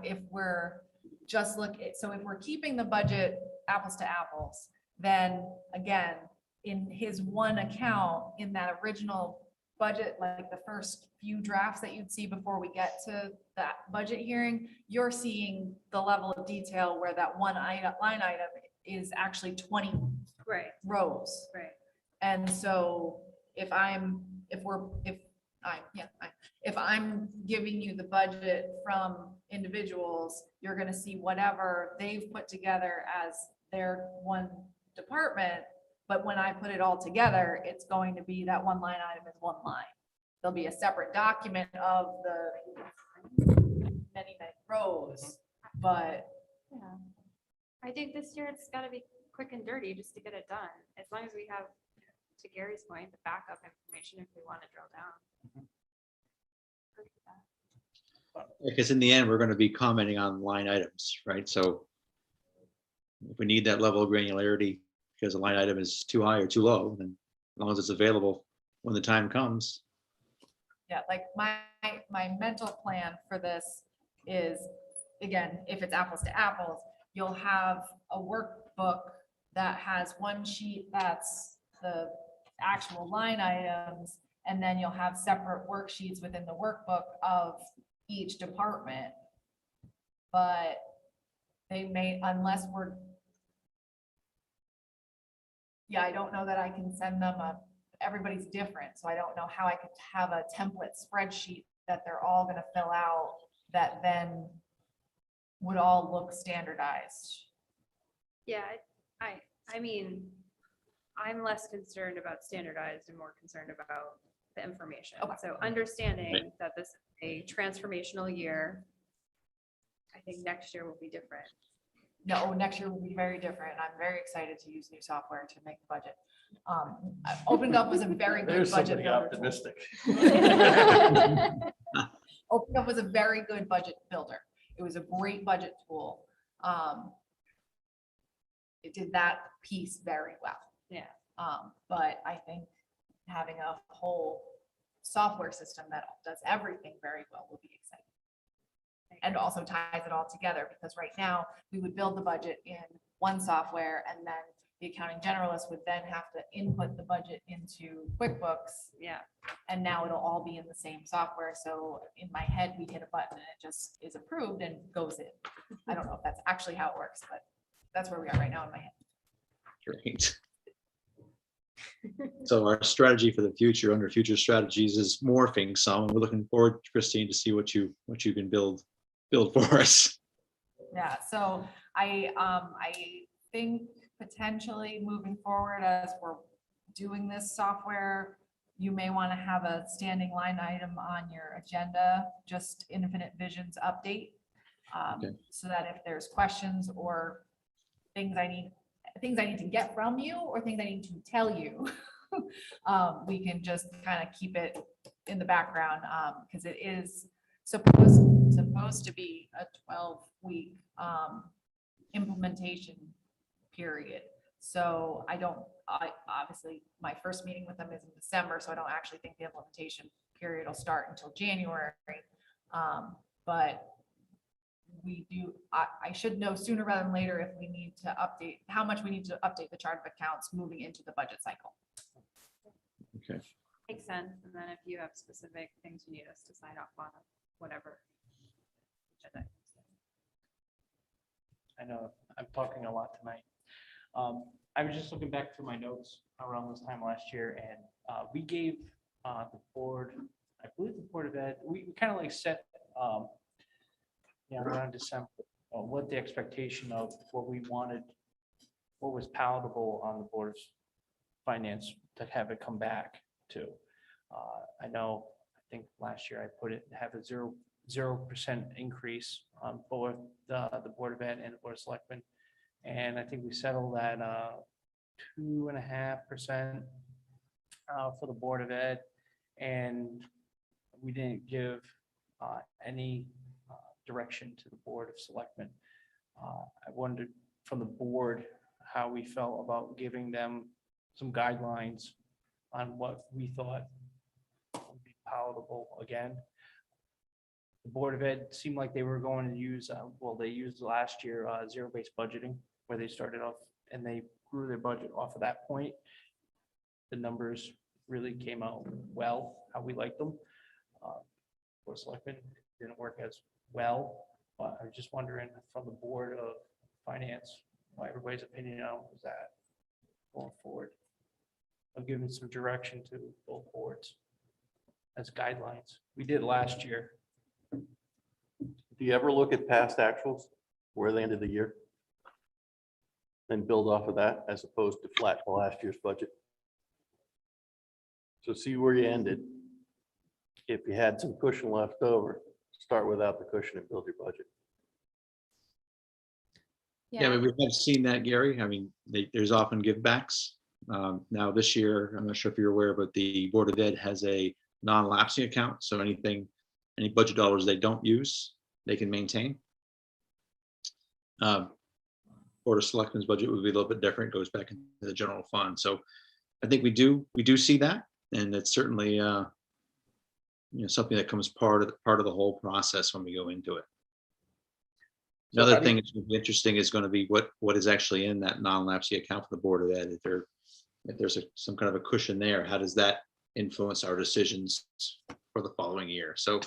if we're just if we're keeping the budget apples to apples, then again, in his one account, in that original budget, like the first few drafts that you'd see before we get to that budget hearing, you're seeing the level of detail where that one line item is actually 20 rows. Right. And so if I'm giving you the budget from individuals, you're gonna see whatever they've put together as their one department. But when I put it all together, it's going to be that one line item is one line. There'll be a separate document of the many rows, but Yeah. I think this year it's gotta be quick and dirty just to get it done. As long as we have, to Gary's point, the backup information if we want to drill down. Because in the end, we're going to be commenting on line items, right? So if we need that level of granularity because a line item is too high or too low, then as long as it's available when the time comes. yeah, like my mental plan for this is, again, if it's apples to apples, you'll have a workbook that has one sheet that's the actual line items, and then you'll have separate worksheets within the workbook of each department. But they may, unless we're, I don't know that I can send them everybody's different, so I don't know how I could have a template spreadsheet that they're all gonna fill out that then would all look standardized. Yeah, I mean, I'm less concerned about standardized and more concerned about the information. Okay. So understanding that this is a transformational year, I think next year will be different. No, next year will be very different. I'm very excited to use new software to make the budget. OpenGov was a very good There's budget somebody builder. optimistic. OpenGov was a very good budget builder. It was a great budget tool. It did that piece very well. Yeah. But I think having a whole software system that does everything very well will be exciting. And also ties it all together, because right now we would build the budget in one software, and then the accounting generalist would then have to input the budget into QuickBooks. Yeah. And now it'll all be in the same software. So in my head, we hit a button and it just is approved and goes in. I don't know if that's actually how it works, but that's where we are right now in my head. Great. So our strategy for the future under future strategies is morphing some. We're looking forward, Christine, to see what you can build for us. Yeah, so I think potentially moving forward as we're doing this software, you may want to have a standing line item on your agenda, just Infinite Visions update. Okay. So that if there's questions or things I need to get from you or things I need to tell you, we can just kind of keep it in the background, because it is supposed to be a 12-week implementation period. So I obviously, my first meeting with them is in December, so I don't actually think the implementation period will start until January. But I should know sooner rather than later if we need to update, how much we need to update the chart of accounts moving into the budget cycle. Okay. Makes sense. And then if you have specific things you need us to sign off on, whatever. I know I'm talking a lot tonight. I was just looking back through my notes around this time last year, and we gave the board, I believe the Board of Ed, we kind of like set around December, what the expectation of what we wanted, what was palatable on the Board of Finance to have it come back to. I know, I think last year I put it, have a 0% increase on both the Board of Ed and the Board of Selectmen. And I think we settled at 2.5% for the Board of Ed. And we didn't give any direction to the Board of Selectmen. I wondered from the board how we felt about giving them some guidelines on what we thought would be palatable again. The Board of Ed seemed like they were going to use, they used last year zero-based budgeting, where they started off and they grew their budget off of that point. The numbers really came out well, how we liked them. For Selectmen, it didn't work as well, but I was just wondering from the Board of Finance, what everybody's opinion on was that going forward. I've given some direction to both boards as guidelines. We did last year. Do you ever look at past actuals, where they ended the year? And build off of that as opposed to flat to last year's budget? So see where you ended. If you had some cushion left over, start without the cushion and build your budget. Yeah, but we have seen that, Gary. I mean, there's often givebacks. Now this year, I'm not sure if you're aware, but the Board of Ed has a non-lapsing account. So any budget dollars they don't use, they can maintain. Board of Selectmen's budget would be a little bit different, goes back into the general fund. So I think we do see that, and it's certainly something that comes part of the whole process when we go into it. So Another how do you- thing that's gonna be interesting is going to be what is actually in that non-lapsing account for the Board of Ed. If there's some kind of a cushion there, how does that influence our decisions for the following year? So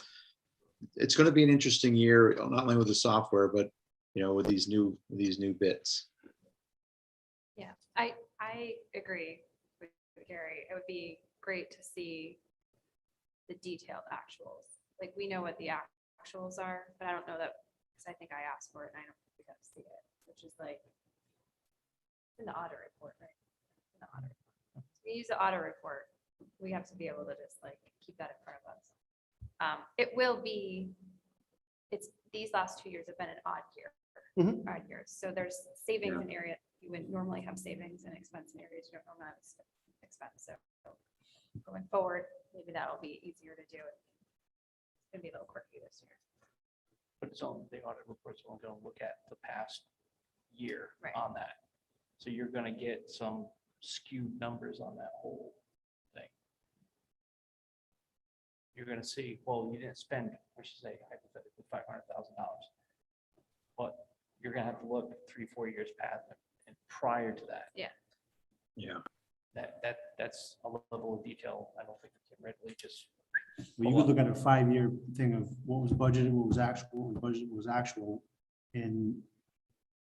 it's going to be an interesting year, not only with the software, but with these new bits. Yeah, I agree with Gary. It would be great to see the detailed actuals. Like, we know what the actuals are, but I don't know that, because I think I asked for it and I don't think we got to see it, which is like in the audit report, right? In the audit report. We use the audit report. We have to be able to just like keep that in front of us. These last 2 years have been an odd year. Mhm. Odd years. So there's savings in areas you would normally have savings, and expense in areas you don't normally have expense. So going forward, maybe that'll be easier to do. It's gonna be a little quirky this year. But it's on the audit reports, we're going to look at the past year Right. on that. So you're going to get some skewed numbers on that whole thing. You're going to see, well, you didn't spend, I should say, hypothetically, $500,000. But you're going to have to look 3-4 years past and prior to that. Yeah. Yeah. That's a level of detail I don't think we can readily just. Well, you could look at a 5-year thing of what was budgeted, what was actual, what was budgeted, what was actual in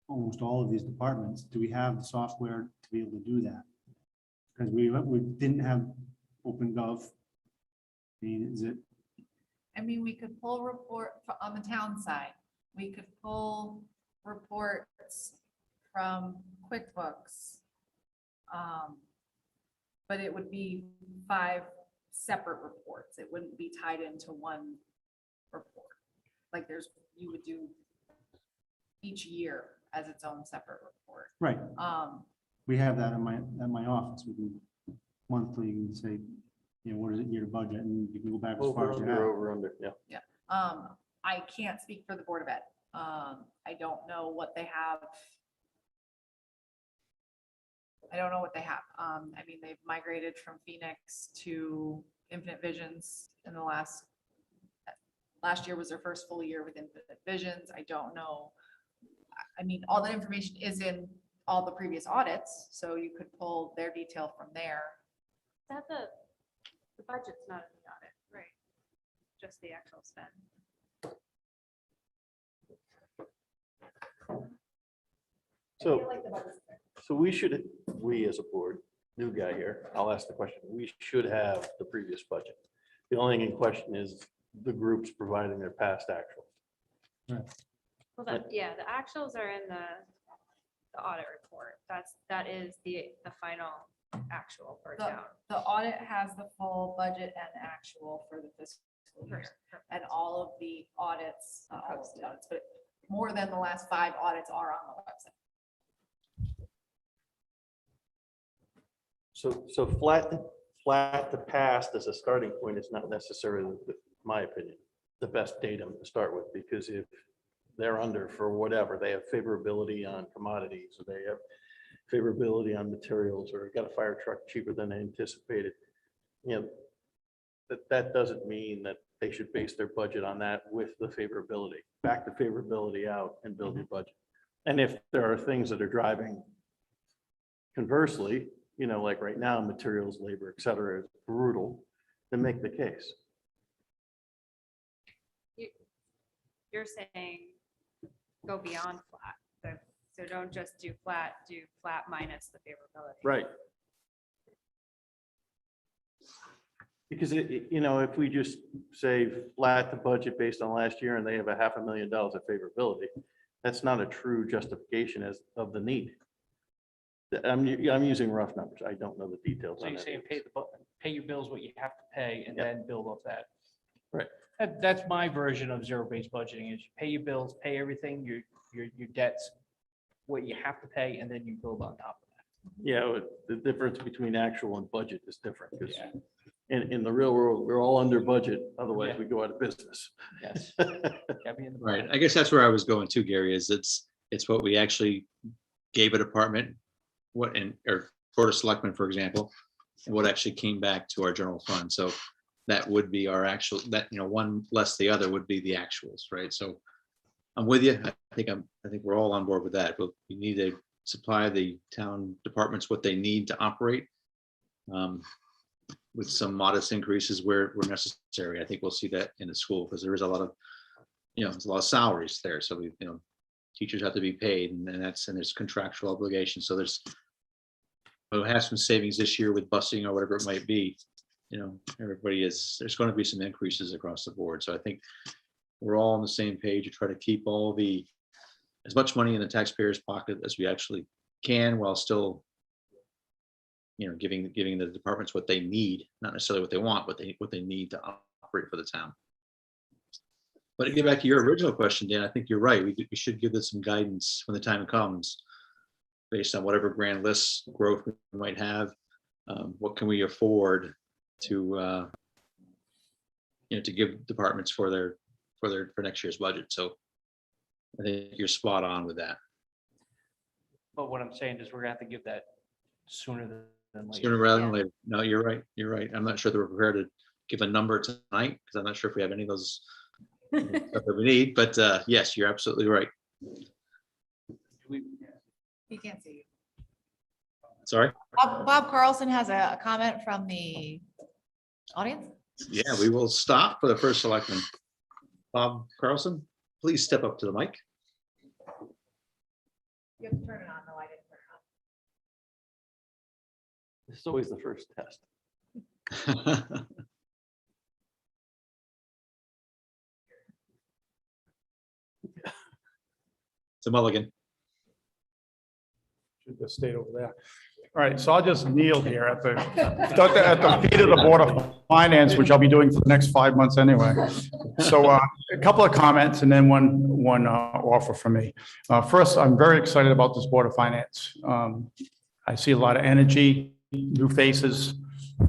almost all of these departments. Do we have the software to be able to do that? Because we didn't have OpenGov. I mean, is it, I mean, we could pull on the town side. We could pull reports from QuickBooks. But it would be 5 separate reports. It wouldn't be tied into one report. Like you would do each year as its own separate report. right? We have that in my office. We can monthly, you can say, you know, what is it year to budget, and you can go back as far as you have. Over, under, yeah. I can't speak for the Board of Ed. I don't know what they have. I don't know what they have. I mean, they've migrated from Phoenix to Infinite Visions in the last year was their first full year with Infinite Visions. I don't know. I mean, all that information is in all the previous audits, so you could pull their detail from there. That the budget's not in the audit, right? Just the actual spend. So we as a board, new guy here, I'll ask the question, we should have the previous budget. The only thing in question is the groups providing their past actual. Well, yeah, the actuals are in the audit report. That is the final actual for town. The audit has the full budget and actual for the fiscal year. And all of the audits, not all of the audits, but more than the last 5 audits are on the website. So flat to past as a starting point is not necessarily, in my opinion, the best datum to start with, because if they're under for whatever, they have favorability on commodities, or they have favorability on materials, or got a fire truck cheaper than they anticipated. You know, that doesn't mean that they should base their budget on that with the favorability. Back the favorability out and build your budget. And if there are things that are driving conversely, you know, like right now, materials, labor, et cetera, is brutal, then make the case. You're saying go beyond flat. So don't just do flat minus the favorability. Right. Because you know, if we just say flat the budget based on last year and they have $500,000 of favorability, that's not a true justification of the need. I'm using rough numbers. I don't know the details. So on you're saying pay your bills what you have to pay and Yep. then build off that. Right. That's my version of zero-based budgeting is you pay your bills, pay everything, your debts, what you have to pay, and then you build on top of that. Yeah, the difference between actual and budget is different because Yeah. in the real world, we're all under budget. Otherwise, Yeah. we go out of business. Yes. Gotta be in the Right. black. I guess that's where I was going to, Gary, is it's what we actually gave a department, or Board of Selectmen, for example, and what actually came back to our general fund. So that would be our actual, that, you know, one less the other would be the actuals, right? So I'm with you. I think we're all on board with that. But we need to supply the town departments what they need to operate. With some modest increases where necessary. I think we'll see that in the school because there is a lot of, you know, there's a lot of salaries there. So we, you know, teachers have to be paid and there's contractual obligations. So we'll have some savings this year with busing or whatever it might be. You know, there's going to be some increases across the board. So I think we're all on the same page to try to keep as much money in the taxpayer's pocket as we actually can while still, you know, giving the departments what they need, not necessarily what they want, but what they need to operate for the town. But to get back to your original question, Dan, I think you're right. We should give this some guidance when the time comes, based on whatever grand list growth we might have. What can we afford to, you know, to give departments for next year's budget? So I think you're spot on with that. But what I'm saying is we're gonna have to give that sooner than later. Sooner rather than later. No, you're right. You're right. I'm not sure that we're prepared to give a number tonight because I'm not sure if we have any of those stuff that we need, but yes, you're absolutely right. He can't see you. Sorry? Bob Carlson has a comment from the audience. Yeah, we will stop for the first selectman. Bob Carlson, please step up to the mic. You have to turn it on, though. I didn't turn This is always the first test. It's a mulligan. Should have stayed over there. All right, so I'll just kneel here at the feet of the Board of Finance, which I'll be doing for the next 5 months anyway. So a couple of comments and then one offer from me. First, I'm very excited about this Board of Finance. I see a lot of energy, new faces,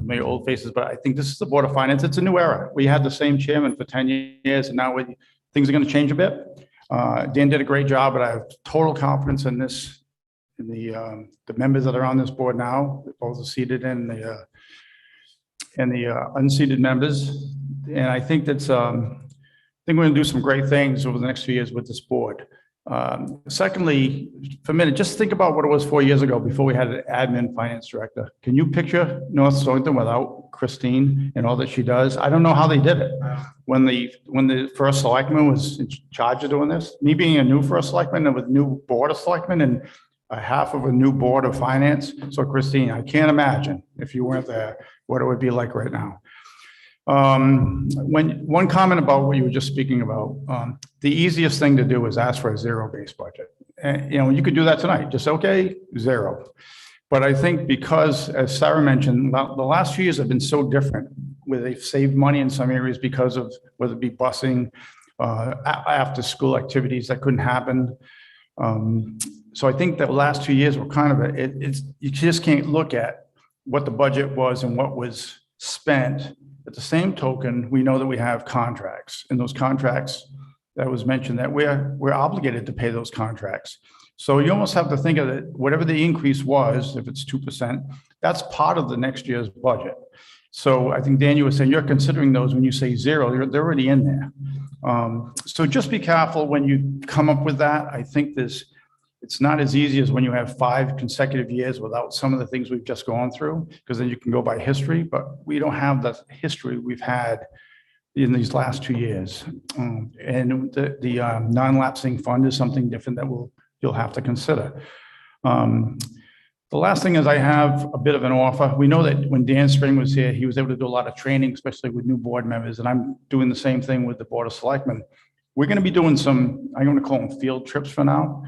maybe old faces, but I think this is the Board of Finance. It's a new era. We had the same chairman for 10 years and now things are going to change a bit. Dan did a great job, but I have total confidence in this. The members that are on this board now, both the seated and the unseated members. And I think that's, I think we're gonna do some great things over the next few years with this board. Secondly, for a minute, just think about what it was 4 years ago before we had an admin finance director. Can you picture North Soington without Christine and all that she does? I don't know how they did it. When the first selectman was in charge of doing this, me being a new first selectman and with new board of selectmen and a half of a new board of finance. So Christine, I can't imagine if you weren't there, what it would be like right now. One comment about what you were just speaking about, the easiest thing to do is ask for a zero-based budget. And, you could do that tonight, just okay, zero. But I think because, as Sarah mentioned, the last few years have been so different, where they've saved money in some areas because of whether it be busing, after school activities that couldn't happen. So I think that last 2 years were kind of you just can't look at what the budget was and what was spent. At the same token, we know that we have contracts, and those contracts that was mentioned that we're obligated to pay those contracts. So you almost have to think of it, whatever the increase was, if it's 2%, that's part of the next year's budget. So I think Daniel was saying you're considering those when you say zero, they're already in there. So just be careful when you come up with that. I think it's not as easy as when you have 5 consecutive years without some of the things we've just gone through, because then you can go by history, but we don't have the history we've had in these last 2 years. And the non-lapsing fund is something different that you'll have to consider. The last thing is I have a bit of an offer. We know that when Dan Spring was here, he was able to do a lot of training, especially with new board members, and I'm doing the same thing with the Board of Selectmen. We're going to be doing some, I'm going to call them field trips for now.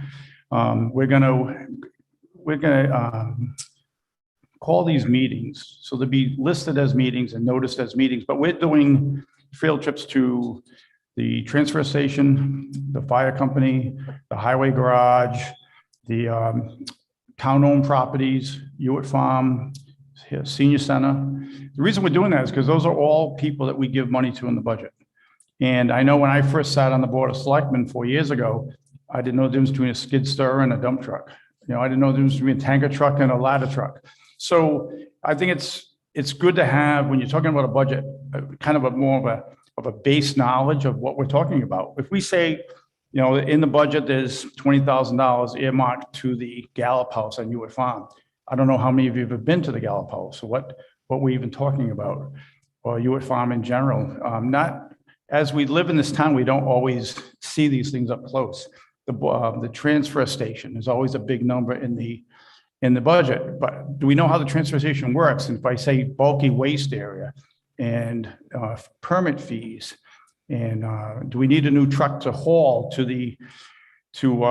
We're going to call these meetings, so they'll be listed as meetings and noticed as meetings, but we're doing field trips to the transfer station, the fire company, the highway garage, the town-owned properties, Hewitt Farm, Senior Center. The reason we're doing that is because those are all people that we give money to in the budget. And I know when I first sat on the Board of Selectmen 4 years ago, I didn't know the difference between a skid steer and a dump truck. I didn't know the difference between a tanker truck and a ladder truck. So I think it's good to have, when you're talking about a budget, kind of more of a base knowledge of what we're talking about. If we say, in the budget, there's $20,000 earmarked to the Gallup House on Hewitt Farm. I don't know how many of you have been to the Gallup House, or what we're even talking about, or Hewitt Farm in general. As we live in this town, we don't always see these things up close. The transfer station is always a big number in the budget, but do we know how the transfer station works? And if I say bulky waste area and permit fees, and do we need a new truck to haul to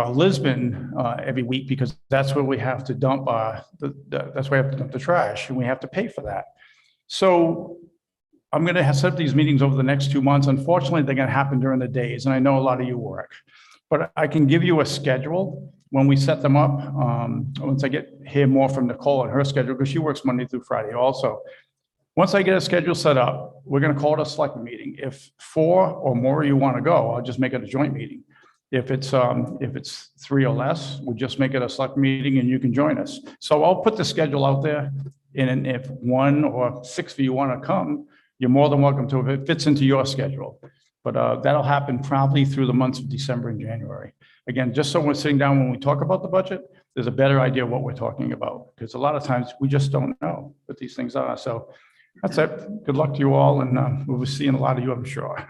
Lisbon every week, because that's where we have to dump that's where we have to dump the trash, and we have to pay for that. So I'm going to set up these meetings over the next 2 months. Unfortunately, they're going to happen during the days, and I know a lot of you work, but I can give you a schedule when we set them up. Once I hear more from Nicole and her schedule, because she works Monday through Friday also. Once I get a schedule set up, we're going to call it a select meeting. If 4 or more of you want to go, I'll just make it a joint meeting. If it's 3 or less, we'll just make it a select meeting and you can join us. So I'll put the schedule out there, and if 1 or 6 of you want to come, you're more than welcome to, if it fits into your schedule. But that'll happen probably through the months of December and January. Again, just so we're sitting down when we talk about the budget, there's a better idea of what we're talking about. Because a lot of times we just don't know what these things are. So that's it. Good luck to you all, and we'll be seeing a lot of you, I'm sure.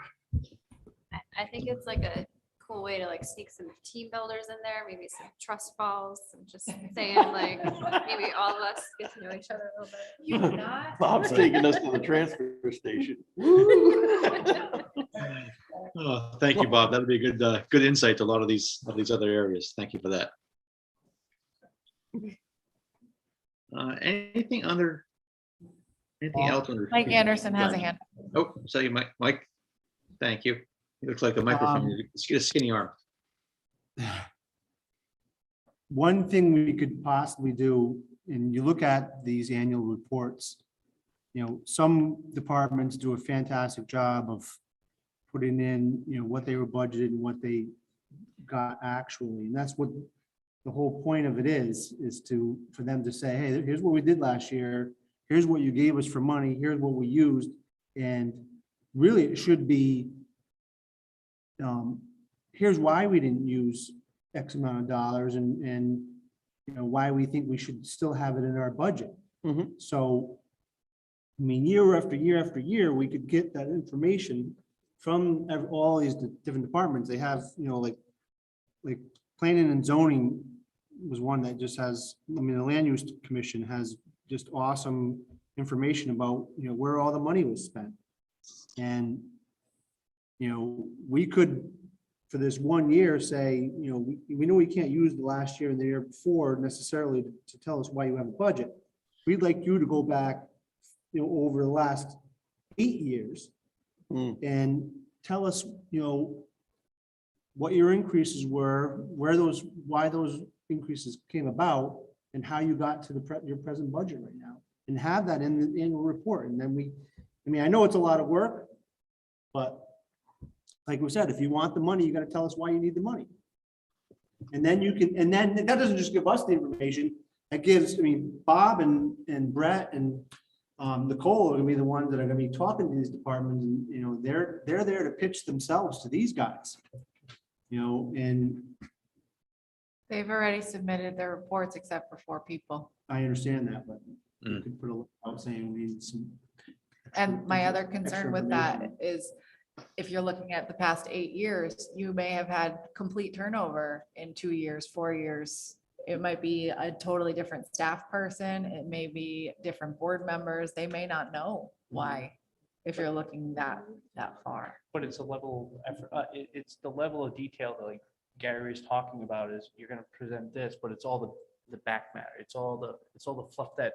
I think it's like a cool way to like sneak some team builders in there, maybe some trust falls, and just saying like, maybe all of us get to know each other a little bit. You do not. Bob's taking us to the transfer station. Oh, thank you, Bob. That'll be a good insight to a lot of these other areas. Thank you for that. Anything else? Mike Anderson has a hand. Oh, so you, Mike. Thank you. He looks like a microphone. Get a skinny arm. One thing we could possibly do, and you look at these annual reports, some departments do a fantastic job of putting in, what they were budgeted and what they got actually. And that's what the whole point of it is for them to say, hey, here's what we did last year. Here's what you gave us for money. Here's what we used. And really it should be, here's why we didn't use X amount of dollars and why we think we should still have it in our budget. So, I mean, year after year after year, we could get that information from all these different departments. They have, like planning and zoning was one that just has, I mean, the land use commission has just awesome information about, where all the money was spent. And, we could, for this 1 year, say, we know we can't use the last year and the year before necessarily to tell us why you have a budget. We'd like you to go back, over the last 8 years and tell us, what your increases were, why those increases came about, and how you got to your present budget right now, and have that in the annual report. And then I know it's a lot of work, but like we said, if you want the money, you got to tell us why you need the money. And then that doesn't just give us the information. That gives, Bob and Brett and Nicole are gonna be the ones that are gonna be talking to these departments, and they're there to pitch themselves to these guys. And They've already submitted their reports except for 4 people. I understand that, but you could put a little out saying we need some. And my other concern with that is if you're looking at the past 8 years, you may have had complete turnover in 2 years, 4 years. It might be a totally different staff person. It may be different board members. They may not know why, if you're looking that far. But it's a level of effort, it's the level of detail that like Gary is talking about is you're gonna present this, but it's all the back matter. It's all the fluff that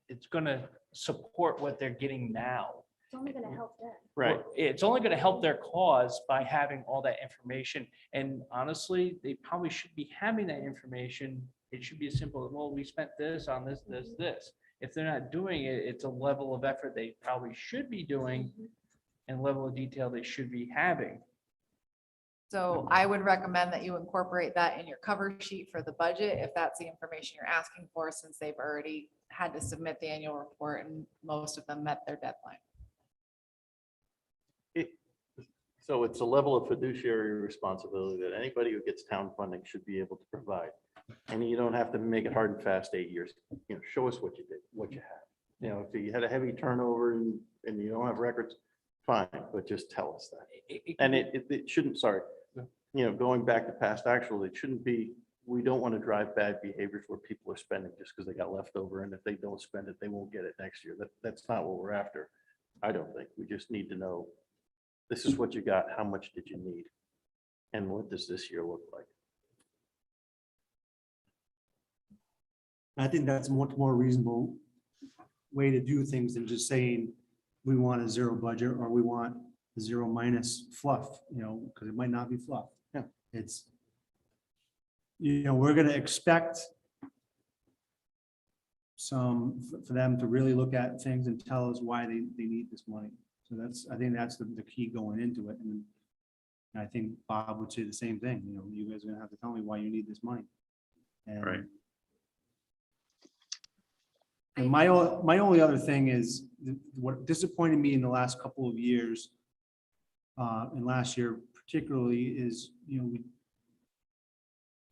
it's gonna support what they're getting now. It's only gonna help them. Right. It's only gonna help their cause by having all that information. And honestly, they probably should be having that information. It should be as simple as, well, we spent this on this. If they're not doing it, it's a level of effort they probably should be doing and level of detail they should be having. So I would recommend that you incorporate that in your cover sheet for the budget, if that's the information you're asking for, since they've already had to submit the annual report and most of them met their deadline. So it's a level of fiduciary responsibility that anybody who gets town funding should be able to provide. And you don't have to make it hard and fast 8 years. Show us what you did, what you have. If you had a heavy turnover and you don't have records, fine, but just tell us that. And it shouldn't, going back to past actual, it shouldn't be, we don't want to drive bad behaviors where people are spending just because they got leftover. And if they don't spend it, they won't get it next year. That's not what we're after. I don't think. We just need to know, this is what you got. How much did you need? And what does this year look like? I think that's a much more reasonable way to do things than just saying we want a zero budget or we want a zero minus fluff, because it might not be fluff. Yeah. It's, we're going to expect for them to really look at things and tell us why they need this money. So I think that's the key going into it. And I think Bob would say the same thing. You guys are gonna have to tell me why you need this money. And Right. And my only other thing is what disappointed me in the last couple of years, and last year particularly, is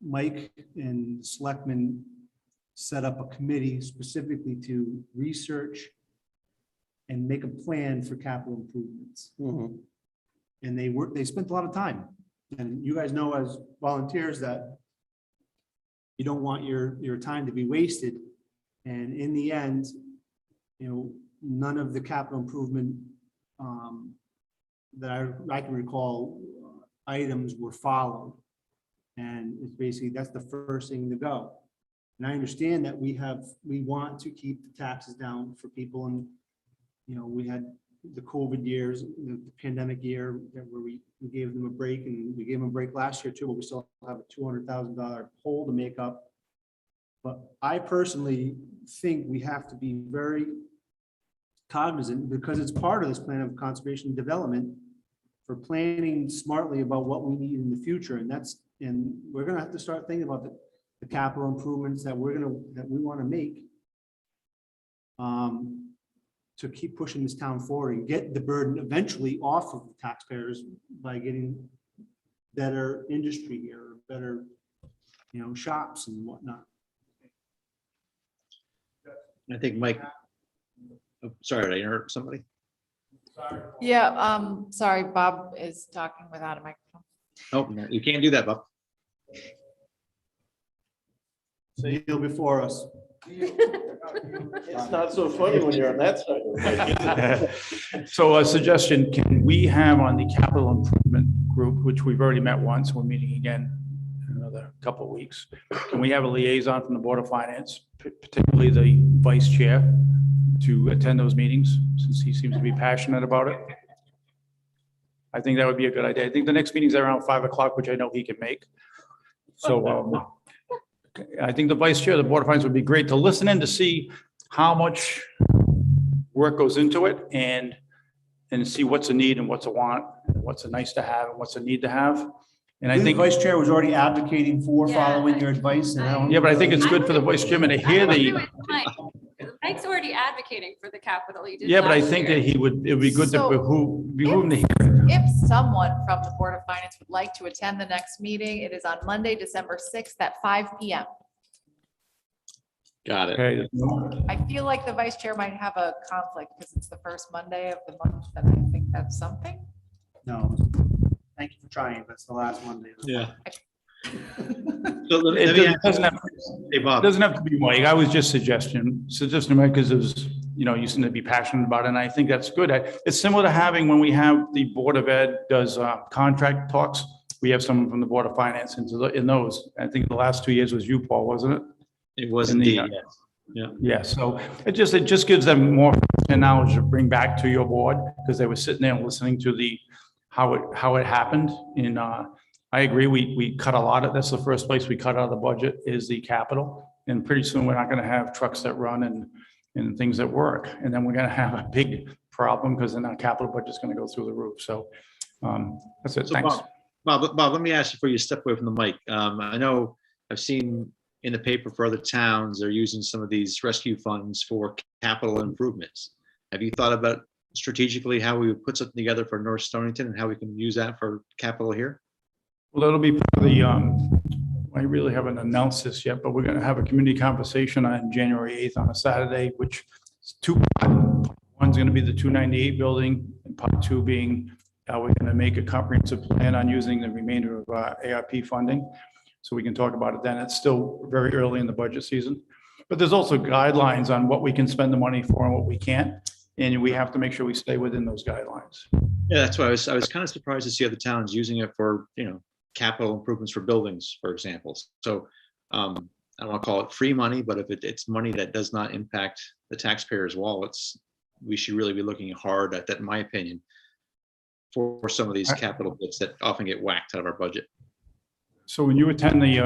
Mike and the selectmen set up a committee specifically to research and make a plan for capital improvements. And they spent a lot of time. And you guys know as volunteers that you don't want your time to be wasted. And in the end, none of the capital improvement that I can recall items were followed. And it's basically, that's the first thing to go. And I understand that we want to keep the taxes down for people. And, we had the COVID years, the pandemic year where we gave them a break, and we gave them a break last year too, but we still have a $200,000 hole to make up. But I personally think we have to be very cognizant, because it's part of this plan of conservation and development, for planning smartly about what we need in the future. And we're gonna have to start thinking about the capital improvements that we want to make to keep pushing this town forward and get the burden eventually off of the taxpayers by getting better industry here, better, shops and whatnot. I think Mike, oh, sorry, did I interrupt somebody? Yeah, sorry, Bob is talking without a microphone. Oh, no, you can't do that, Bob. Deal before us. It's not so funny when you're on that side. of the mic. So a suggestion, can we have on the capital improvement group, which we've already met once, we're meeting again in another couple of weeks. Can we have a liaison from the Board of Finance, particularly the vice chair, to attend those meetings, since he seems to be passionate about it? I think that would be a good idea. I think the next meeting's around 5 o'clock, which I know he can make. So I think the vice chair of the Board of Finance would be great to listen in to see how much work goes into it, and see what's a need and what's a want, what's a nice to have and what's a need to have. And I The think, vice chair was already advocating for Yeah. following your advice. And I don't. yeah, but I think it's good for the vice chairman to hear Mike's already advocating for the capital. He did yeah, but I last think year. that it would be good to So, behoove him to hear. If someone from the Board of Finance would like to attend the next meeting, it is on Monday, December 6th at 5 PM. Got it. Okay, I feel like the vice chair might have a conflict because it's the first Monday of the month, and I think that's something. No. Thank you for trying. That's the last Monday. Yeah. So It let me ask- doesn't have, Hey, it Bob, doesn't have to be Mike. I was just suggesting Mike, because it was, you seem to be passionate about it, and I think that's good. It's similar to having, when we have the Board of Ed does contract talks, we have someone from the Board of Finance in those. I think the last 2 years was you, Paul, wasn't it? it was in the, indeed, yes. Yeah, so it just gives them more knowledge to bring back to your board, because they were sitting there and listening to how it happened. And I agree, we cut a lot of, that's the first place we cut out of the budget is the capital. And pretty soon, we're not gonna have trucks that run and things that work. And then we're gonna have a big problem, because then our capital budget's gonna go through the roof. So that's it, So thanks. Bob, let me ask you before you step away from the mic. I know I've seen in the paper for other towns, they're using some of these rescue funds for capital improvements. Have you thought about strategically how we would put something together for North Stonington and how we can use that for capital here? Well, that'll be part of the, I really haven't announced this yet, but we're gonna have a community conversation on January 8th on a Saturday, which is two parts. One's gonna be the 298 building, and part two being, we're gonna make a comprehensive plan on using the remainder of ARP funding. So we can talk about it then. It's still very early in the budget season. But there's also guidelines on what we can spend the money for and what we can't. And we have to make sure we stay within those guidelines. Yeah, that's why I was kind of surprised to see other towns using it for, capital improvements for buildings, for example. So I don't want to call it free money, but if it's money that does not impact the taxpayers' wallets, we should really be looking hard at that, in my opinion, for some of these capital bits that often get whacked out of our budget. So when you attend the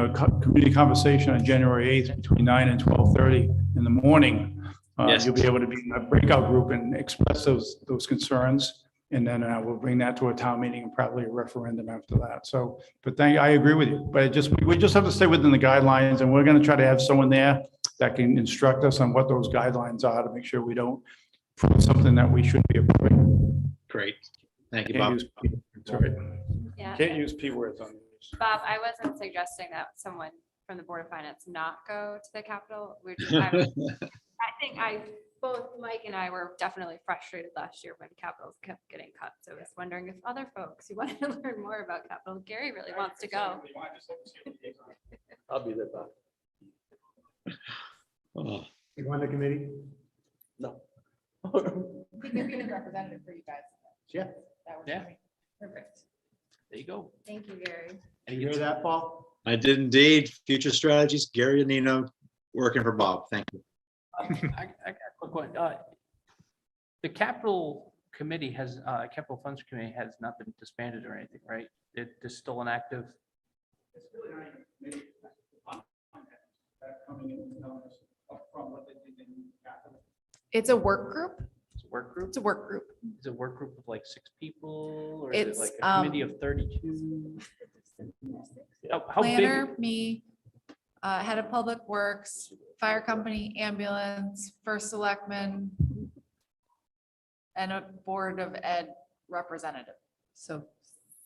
community conversation on January 8th between 9 and 12:30 in the morning, Yes. you'll be able to be in a breakout group and express those concerns. And then we'll bring that to a town meeting and probably a referendum after that. So, but I agree with you, but we just have to stay within the guidelines, and we're going to try to have someone there that can instruct us on what those guidelines are to make sure we don't put something that we shouldn't be approving. Great. Thank you, Can't Bob. use P- Sorry. Yeah. Can't use P words on. Bob, I wasn't suggesting that someone from the Board of Finance not go to the Capitol. I think both Mike and I were definitely frustrated last year when capitals kept getting cut. So I was wondering if other folks who wanted to learn more about capital, Gary really wants to go. I'll be there, Bob. Oh, You want the committee? No. He could be the representative for you guys. Yeah. That works Yeah. for me. Perfect. There you go. Thank you, Gary. You hear that, Paul? I did indeed. Future strategies, Gary and Nino working for Bob. Thank you. I got a quick one. The capital committee has, capital funds committee has not been disbanded or anything, right? It's still an active. It's a work group. It's a work group. It's a work group. Is it a work group of like 6 people or is it It's, like a committee of 32? How big? Planner, me, head of public works, fire company, ambulance, first selectman, and a board of ed representative. So,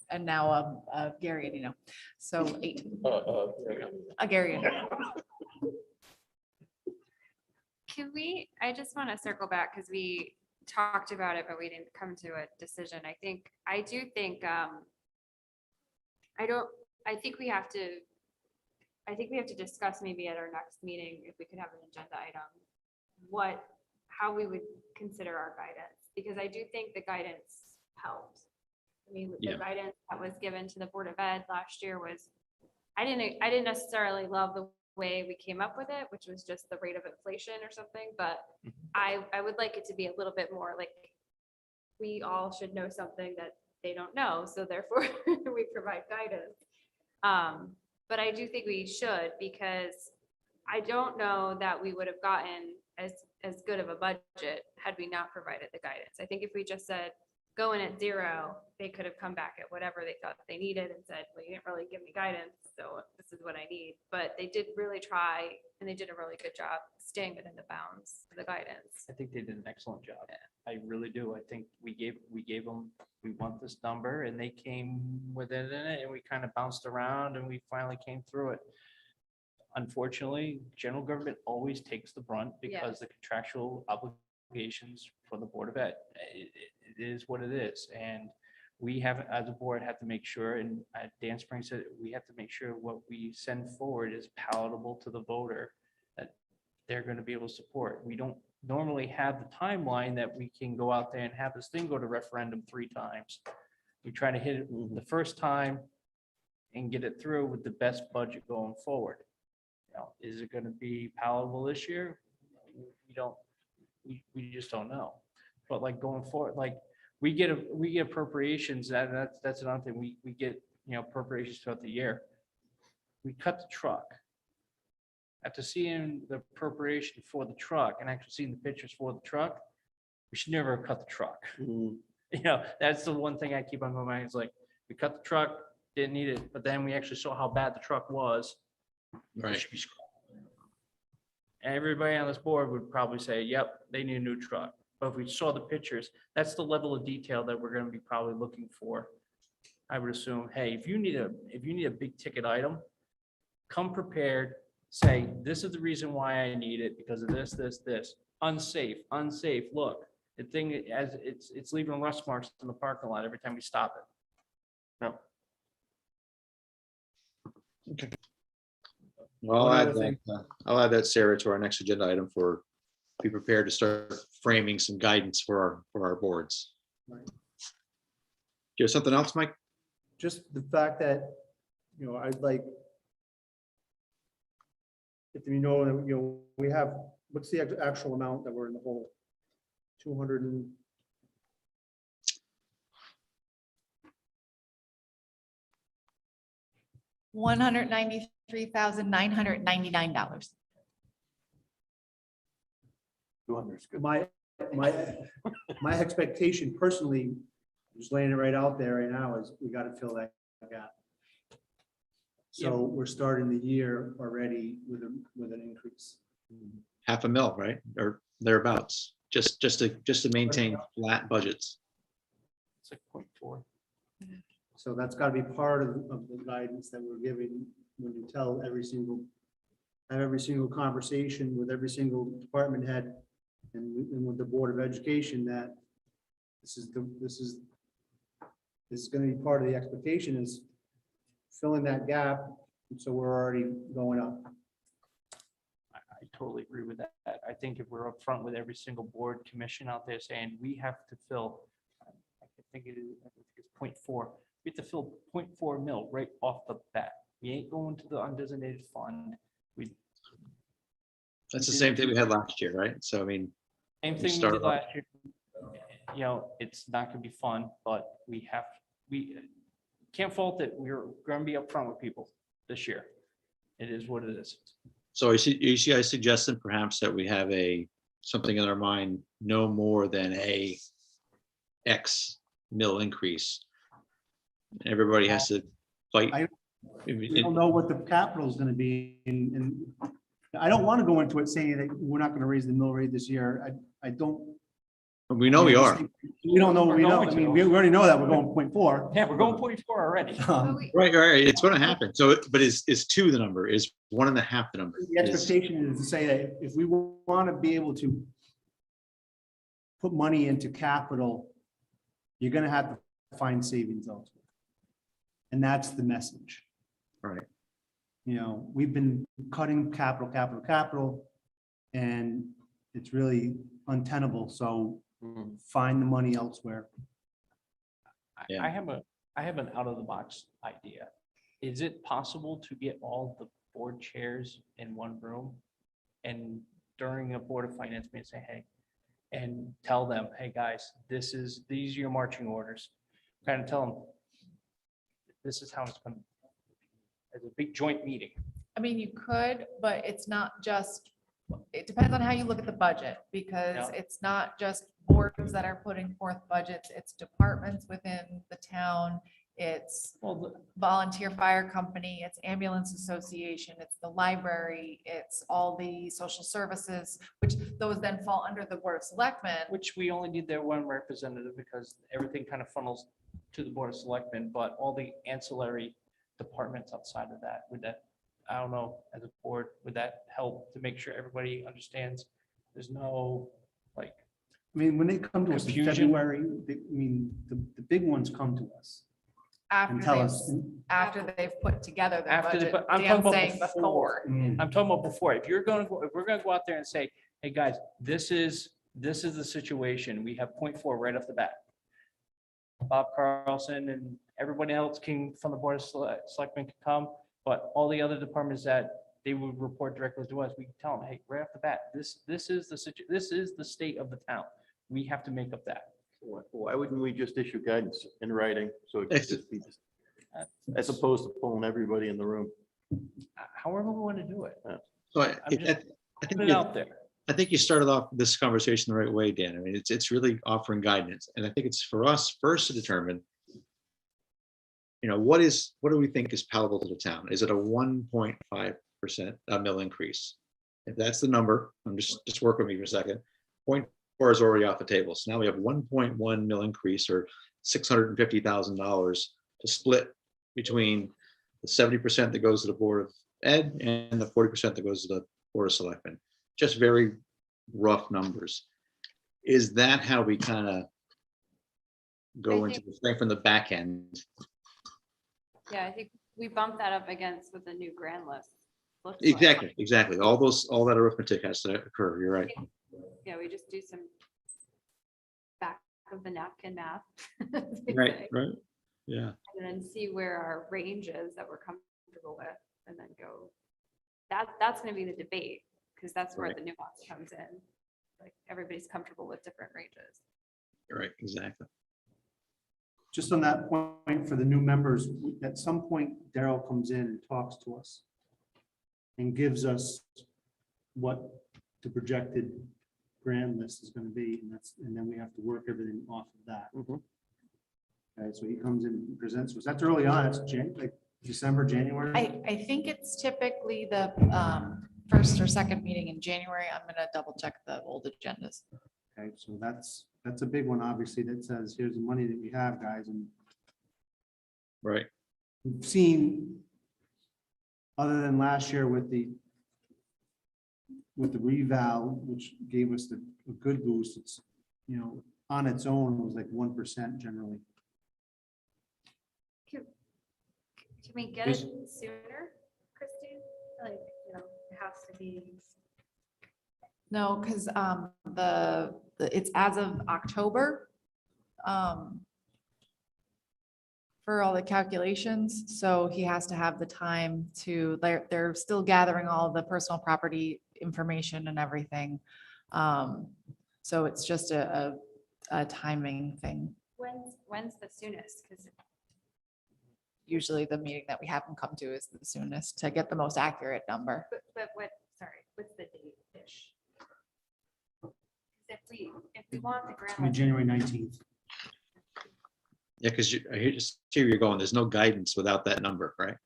and now Gary and Nino. So 8, a Gary and Nino. Can we, I just want to circle back because we talked about it, but we didn't come to a decision. I think we have to discuss maybe at our next meeting, if we could have an agenda item, how we would consider our guidance, because I do think the guidance helped. I mean, the Yeah. guidance that was given to the Board of Ed last year was, I didn't necessarily love the way we came up with it, which was just the rate of inflation or something, but I would like it to be a little bit more like, we all should know something that they don't know, so therefore we provide guidance. But I do think we should, because I don't know that we would have gotten as good of a budget had we not provided the guidance. I think if we just said, go in at 0, they could have come back at whatever they thought they needed and said, well, you didn't really give me guidance, so this is what I need. But they did really try, and they did a really good job staying within the bounds of the guidance. I think they did an excellent job. I really do. I think we gave them, we want this number and they came within it and we kind of bounced around and we finally came through it. Unfortunately, general government always takes the brunt because the contractual obligations for the Board of Ed. It is what it is. And we have, as a board, have to make sure, and Dan Spring said, we have to make sure what we send forward is palatable to the voter, that they're going to be able to support. We don't normally have the timeline that we can go out there and have this thing go to referendum 3 times. We try to hit it the first time and get it through with the best budget going forward. You know, is it going to be palatable this year? We just don't know. But like going forward, like we get appropriations, that's another thing. We get, appropriations throughout the year. We cut the truck. After seeing the appropriation for the truck and actually seeing the pictures for the truck, we should never have cut the truck. That's the one thing I keep on my mind. It's like, we cut the truck, didn't need it, but then we actually saw how bad the truck was. Right. It should be scrapped. Everybody on this board would probably say, yep, they need a new truck. But if we saw the pictures, that's the level of detail that we're going to be probably looking for. I would assume, hey, if you need a big ticket item, come prepared, say, this is the reason why I need it because of this. Unsafe. Look, the thing as it's leaving rust marks in the parking lot every time we stop it. No. Okay. Well, I'll add that, Sarah, to our next agenda item for be prepared to start framing some guidance for our boards. Right. Do you have something else, Mike? Just the fact that, I'd like, if we have, what's the actual amount that we're in the hole? 200 and. $193,999. My expectation personally, just laying it right out there right now, is we got to fill that gap. So we're starting the year already with an increase. $500,000, right? Or thereabouts, just to maintain flat budgets. It's like 0.4. So that's got to be part of the guidance that we're giving when you tell have every single conversation with every single department head and with the Board of Education that this is going to be part of the expectation is filling that gap. So we're already going up. I totally agree with that. I think if we're upfront with every single board commission out there saying we have to fill, I think it's 0.4, we have to fill 0.4 mil right off the bat. We ain't going to the undesignated fund. That's the same thing we had last year, right? So I mean, Same we thing we start did off- last year. You know, it's not gonna be fun, but we can't fault it. We're gonna be upfront with people this year. It is what it is. so you guys suggesting perhaps that we have something in our mind, no more than a X mil increase. Everybody has to fight. We don't know what the capital is going to be, and I don't want to go into it saying that we're not going to raise the mill rate this year. I don't. We know we are. We don't know what we We're know. going I mean, to. we already know that we're going 0.4. Yeah, we're going 0.4 already. Right. It's going to happen. So, but is 2 the number? Is 1.5 the number? The expectation is to say that if we want to be able to put money into capital, you're going to have to find savings elsewhere. And that's the message. Right. You know, we've been cutting capital, and it's really untenable. So find the money elsewhere. Yeah. I have an out of the box idea. Is it possible to get all the board chairs in one room and during a Board of Finance meeting, say, hey, and tell them, hey, guys, these are your marching orders. Kind of tell them, this is how it's going to, as a big joint meeting. I mean, you could, but it's not just, it depends on how you look at the budget, because Yeah. it's not just boards that are putting forth budgets, it's departments within the town, it's Well, volunteer fire company, it's ambulance association, it's the library, it's all the social services, which those then fall under the Board of Selectmen. which we only need their one representative because everything kind of funnels to the Board of Selectmen, but all the ancillary departments outside of that, would that, I don't know, as a board, would that help to make sure everybody understands there's no, like, I mean, when they come to us in Confusion. February, the big ones come to us and tell us. After they've put together their After they budget, put- I'm Dan's talking about saying before. before. I'm talking about before, if we're gonna go out there and say, hey, guys, this is the situation, we have 0.4 right off the bat. Bob Carlson and everybody else from the Board of Selectmen can come, but all the other departments that they would report directly to us, we can tell them, hey, right off the bat, this is the state of the town. We have to make up that. Why wouldn't we just issue guidance in writing? So it could Ex- just be, as opposed to pulling everybody in the room. However we want to do it. So I'm just I think Put it out there. I think you started off this conversation the right way, Dan. I mean, it's really offering guidance. And I think it's for us first to determine, what do we think is palatable to the town? Is it a 1.5% mil increase? If that's the number, I'm just work with me for a second. 0.4 is already off the table. So now we have 1.1 mil increase, or $650,000 to split between the 70% that goes to the Board of Ed and the 40% that goes to the Board of Selectmen. Just very rough numbers. Is that how we kind of go into the thing from the back end? Yeah, I think we bumped that up against what the new grand list looks like. Exactly. All that arithmetic has to occur. You're right. Yeah, we just do some back of the napkin math. as they Right, say, right. Yeah. And then see where our range is that we're comfortable with, and then go. That's gonna be the debate, because that's where Right. the nuance comes in. Like, everybody's comfortable with different ranges. You're right. Exactly. Just on that point, for the new members, at some point, Daryl comes in and talks to us and gives us what the projected grand list is going to be, and then we have to work everything off of that. Okay, so he comes in and presents to us. That's early on. It's like December, January. I think it's typically the first or second meeting in January. I'm gonna double check the old agendas. Okay, so that's a big one, obviously, that says, here's the money that we have, guys, and Right. We've seen, other than last year with the reval, which gave us a good boost, it's, on its own was like 1% generally. Can we get it sooner, Christine? Like, it has to be. No, because it's as of October. For all the calculations, so he has to have the time to, they're still gathering all the personal property information and everything. So it's just a timing thing. When's the soonest? Because Usually the meeting that we have them come to is the soonest to get the most accurate number. but what's the date-ish? If we want the It's grant. gonna be January 19th. Yeah, because I hear just here you're going, there's no guidance without that number, right?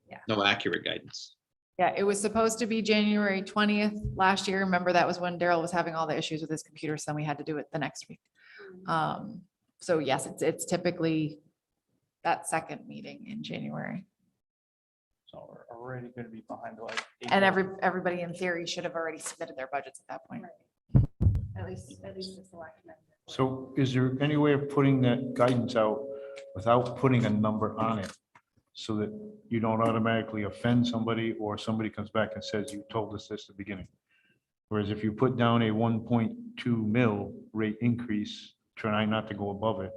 Yeah. No accurate guidance. Yeah, it was supposed to be January 20th last year. Remember, that was when Daryl was having all the issues with his computer, so we had to do it the next week. So yes, it's typically that second meeting in January. So we're already going to be behind like. And April. everybody in theory should have already submitted their budgets at that point. At least the selectmen. So is there any way of putting that guidance out without putting a number on it? So that you don't automatically offend somebody or somebody comes back and says, you told us this at the beginning. Whereas if you put down a 1.2 mil rate increase, try not to go above it.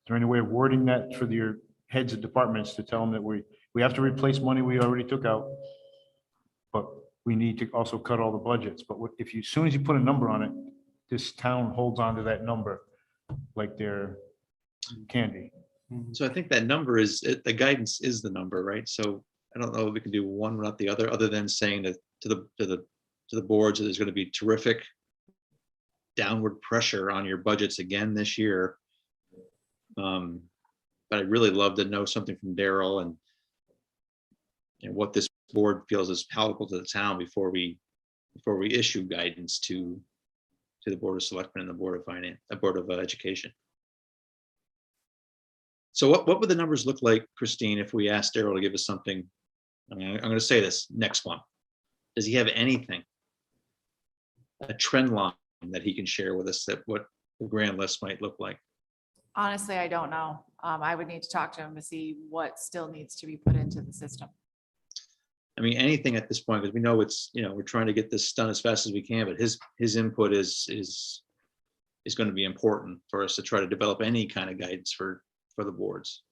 Is there any way of wording that for your heads of departments to tell them that we have to replace money we already took out, but we need to also cut all the budgets. But if you, as soon as you put a number on it, this town holds on to that number like they're candy. So I think that number is, the guidance is the number, right? So I don't know if we can do one without the other than saying that to the boards, that there's going to be terrific downward pressure on your budgets again this year. But I'd really love to know something from Daryl and what this board feels is palatable to the town before we issue guidance to the Board of Selectmen and the Board of Finance, the Board of Education. So what would the numbers look like, Christine, if we asked Daryl to give us something? I mean, I'm going to say this next one. Does he have anything, a trend line that he can share with us, that what the grand list might look like? Honestly, I don't know. I would need to talk to him to see what still needs to be put into the system. I mean, anything at this point, because we know it's, we're trying to get this done as fast as we can, but his input is going to be important for us to try to develop any kind of guidance for the boards.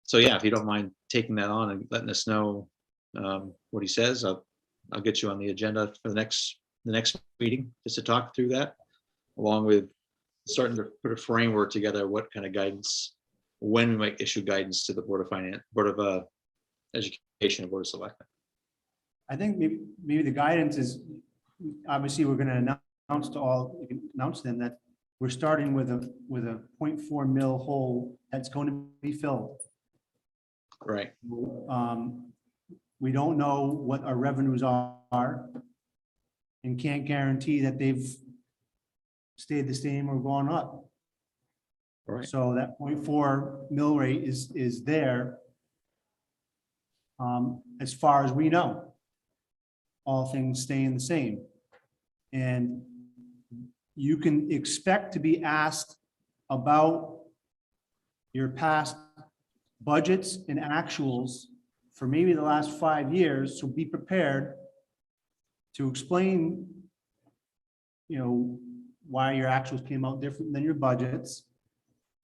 So yeah, if you don't mind taking that on and letting us know what he says, I'll get you on the agenda for the next meeting, just to talk through that, along with starting to put a framework together, what kind of guidance, when we might issue guidance to the Board of Finance, Board of Education, and Board of Selectmen. I think maybe the guidance is, obviously, we're gonna announce to them that we're starting with a 0.4 mil hole that's going to be filled. Right. We don't know what our revenues are and can't guarantee that they've stayed the same or gone up. Right. So that 0.4 mil rate is there. As far as we know, all things staying the same. And you can expect to be asked about your past budgets and actuals for maybe the last 5 years, so be prepared to explain, why your actuals came out different than your budgets,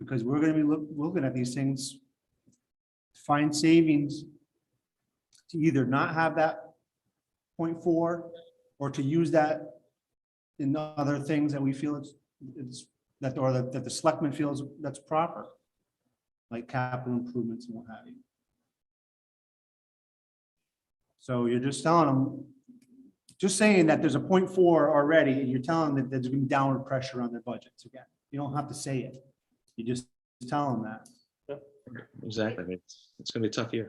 because we're going to be looking at these things to find savings to either not have that 0.4 or to use that in other things that we feel that the selectmen feels that's proper, like capital improvements and what have you. So you're just telling them, just saying that there's a 0.4 already, and you're telling them that there's gonna be downward pressure on their budgets again. You don't have to say it. You just tell them that. Exactly. I mean, it's going to be a tough year.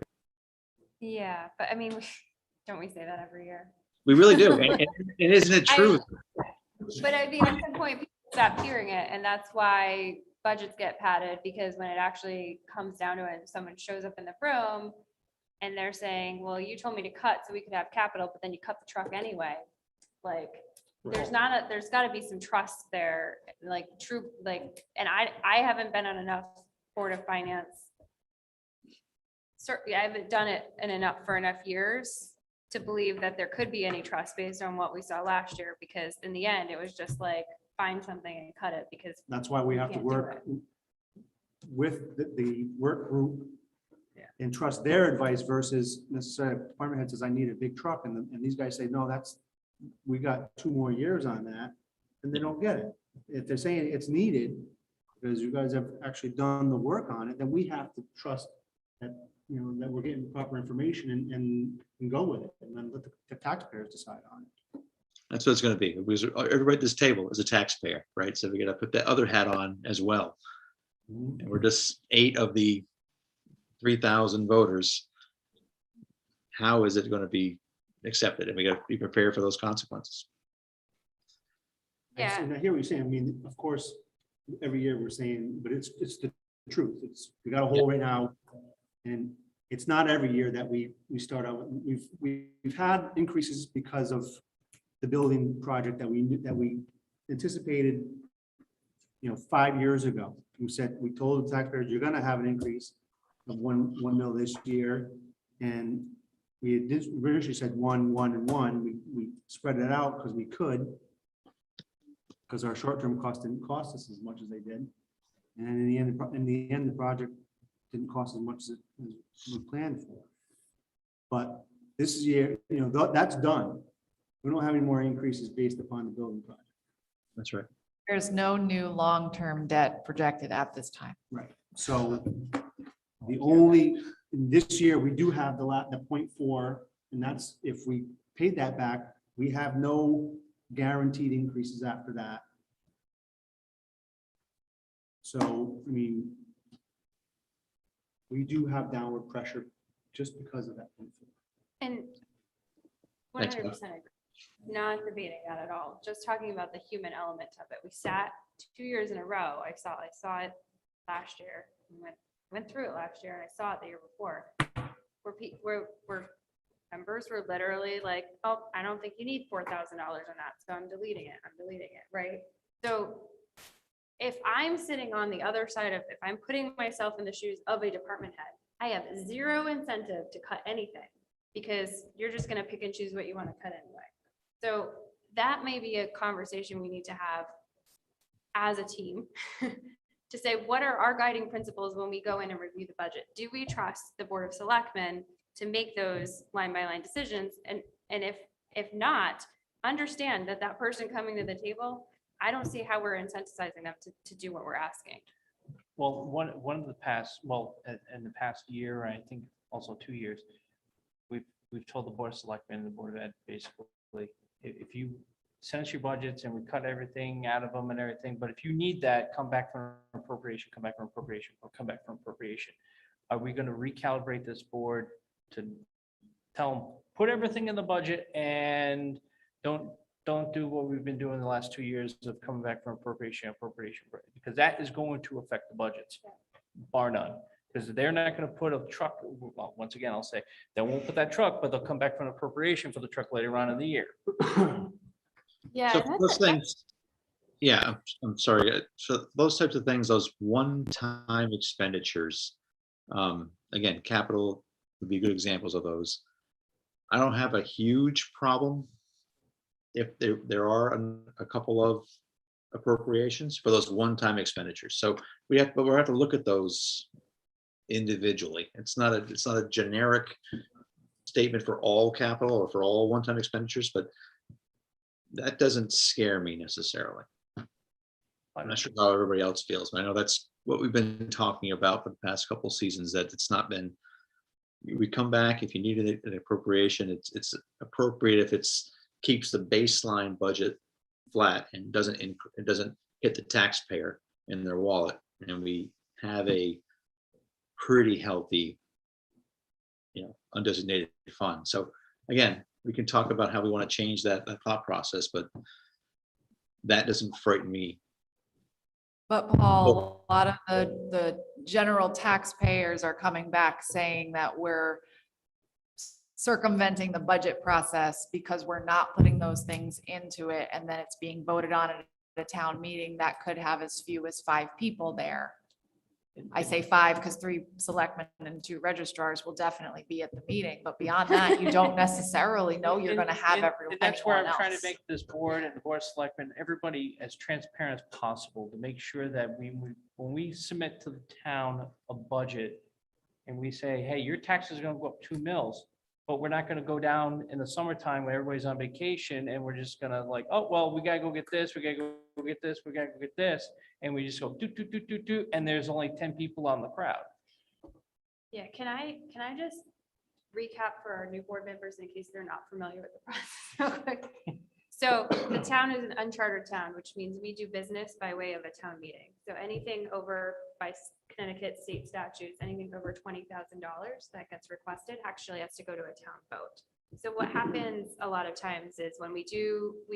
Yeah, but I mean, don't we say that every year? We really do. And isn't it true? But I mean, at some point, people stop hearing it, and that's why budgets get padded, because when it actually comes down to it, someone shows up in the room and they're saying, well, you told me to cut so we could have capital, but then you cut the truck anyway. Like, there's gotta be some trust there, like true, like, and I haven't been on enough Board of Finance. Certainly, I haven't done it for enough years to believe that there could be any trust based on what we saw last year, because in the end, it was just like, find something and cut it, because That's why we have to Can't do work with the work group Yeah. and trust their advice versus necessarily department head says, I need a big truck. And these guys say, no, we got 2 more years on that. And they don't get it. If they're saying it's needed, because you guys have actually done the work on it, then we have to trust that, that we're getting proper information and go with it, and then let the taxpayers decide on it. That's what it's going to be. Because everybody at this table is a taxpayer, right? So we got to put that other hat on as well. And we're just 8 of the 3,000 voters. How is it going to be accepted? And we got to be prepared for those consequences. Yeah. And I hear what you're saying. I mean, of course, every year we're saying, but it's the truth. We got a hole right now. And it's not every year that we start out. We've had increases because of the building project that we anticipated, 5 years ago. We told the taxpayers, you're gonna have an increase of 1 mil this year. And we originally said 1, 1, and 1. We spread it out because we could, because our short-term cost didn't cost us as much as they did. And in the end, the project didn't cost as much as we planned for. But this year, that's done. We don't have any more increases based upon the building project. That's right. There's no new long-term debt projected at this time. Right. So this year, we do have the 0.4, and that's if we paid that back, we have no guaranteed increases after that. So, I mean, we do have downward pressure just because of that. And Thanks, 100% Bob. agree. Not debating that at all, just talking about the human element of it. We sat 2 years in a row. I saw it last year, went through it last year, and I saw it the year before. Where members were literally like, oh, I don't think you need $4,000 on that, so I'm deleting it, right? So if I'm sitting on the other side if I'm putting myself in the shoes of a department head, I have zero incentive to cut anything, because you're just gonna pick and choose what you want to cut anyway. So that may be a conversation we need to have as a team to say, what are our guiding principles when we go in and review the budget? Do we trust the Board of Selectmen to make those line by line decisions? And if not, understand that person coming to the table, I don't see how we're incentivizing them to do what we're asking. Well, one of the past, in the past year, I think also 2 years, we've told the Board of Selectmen and the Board of Ed, basically, if you send us your budgets and we cut everything out of them and everything, but if you need that, come back from appropriation, come back from appropriation, or come back from appropriation. Are we going to recalibrate this board to tell them, put everything in the budget and don't do what we've been doing the last 2 years of coming back from appropriation, because that is going to affect the budgets, bar none. Because they're not going to put a truck, well, once again, I'll say, they won't put that truck, but they'll come back from appropriation for the truck later on in the year. Yeah. So for those things, yeah, I'm sorry. So those types of things, those one-time expenditures, again, capital would be good examples of those. I don't have a huge problem if there are a couple of appropriations for those one-time expenditures. So we'll have to look at those individually. It's not a generic statement for all capital or for all one-time expenditures, but that doesn't scare me necessarily. I'm not sure how everybody else feels, but I know that's what we've been talking about for the past couple of seasons, that it's not been, we come back, if you need an appropriation, it's appropriate if it's keeps the baseline budget flat and doesn't hit the taxpayer in their wallet. And we have a pretty healthy, undesignated fund. So again, we can talk about how we want to change that thought process, but that doesn't frighten me But Paul, a lot of the general taxpayers are coming back saying that we're circumventing the budget process because we're not putting those things into it, and then it's being voted on at a town meeting that could have as few as 5 people there. I say 5 because 3 selectmen and 2 registrars will definitely be at the meeting, but beyond that, you don't necessarily know you're gonna have And everyone that's where I'm trying to else. make this board and the board of selectmen, everybody as transparent as possible to make sure that when we submit to the town a budget and we say, hey, your taxes are gonna go up 2 mils, but we're not gonna go down in the summertime when everybody's on vacation and we're just gonna like, oh, well, we gotta go get this, we gotta go get this, we gotta go get this. And we just go do, and there's only 10 people on the crowd. Yeah, can I just recap for our new board members in case they're not familiar with the process real quick? So the town is an unchartered town, which means we do business by way of a town meeting. So anything over by Connecticut state statutes, anything over $20,000 that gets requested actually has to go to a town vote. So what happens a lot of times is when we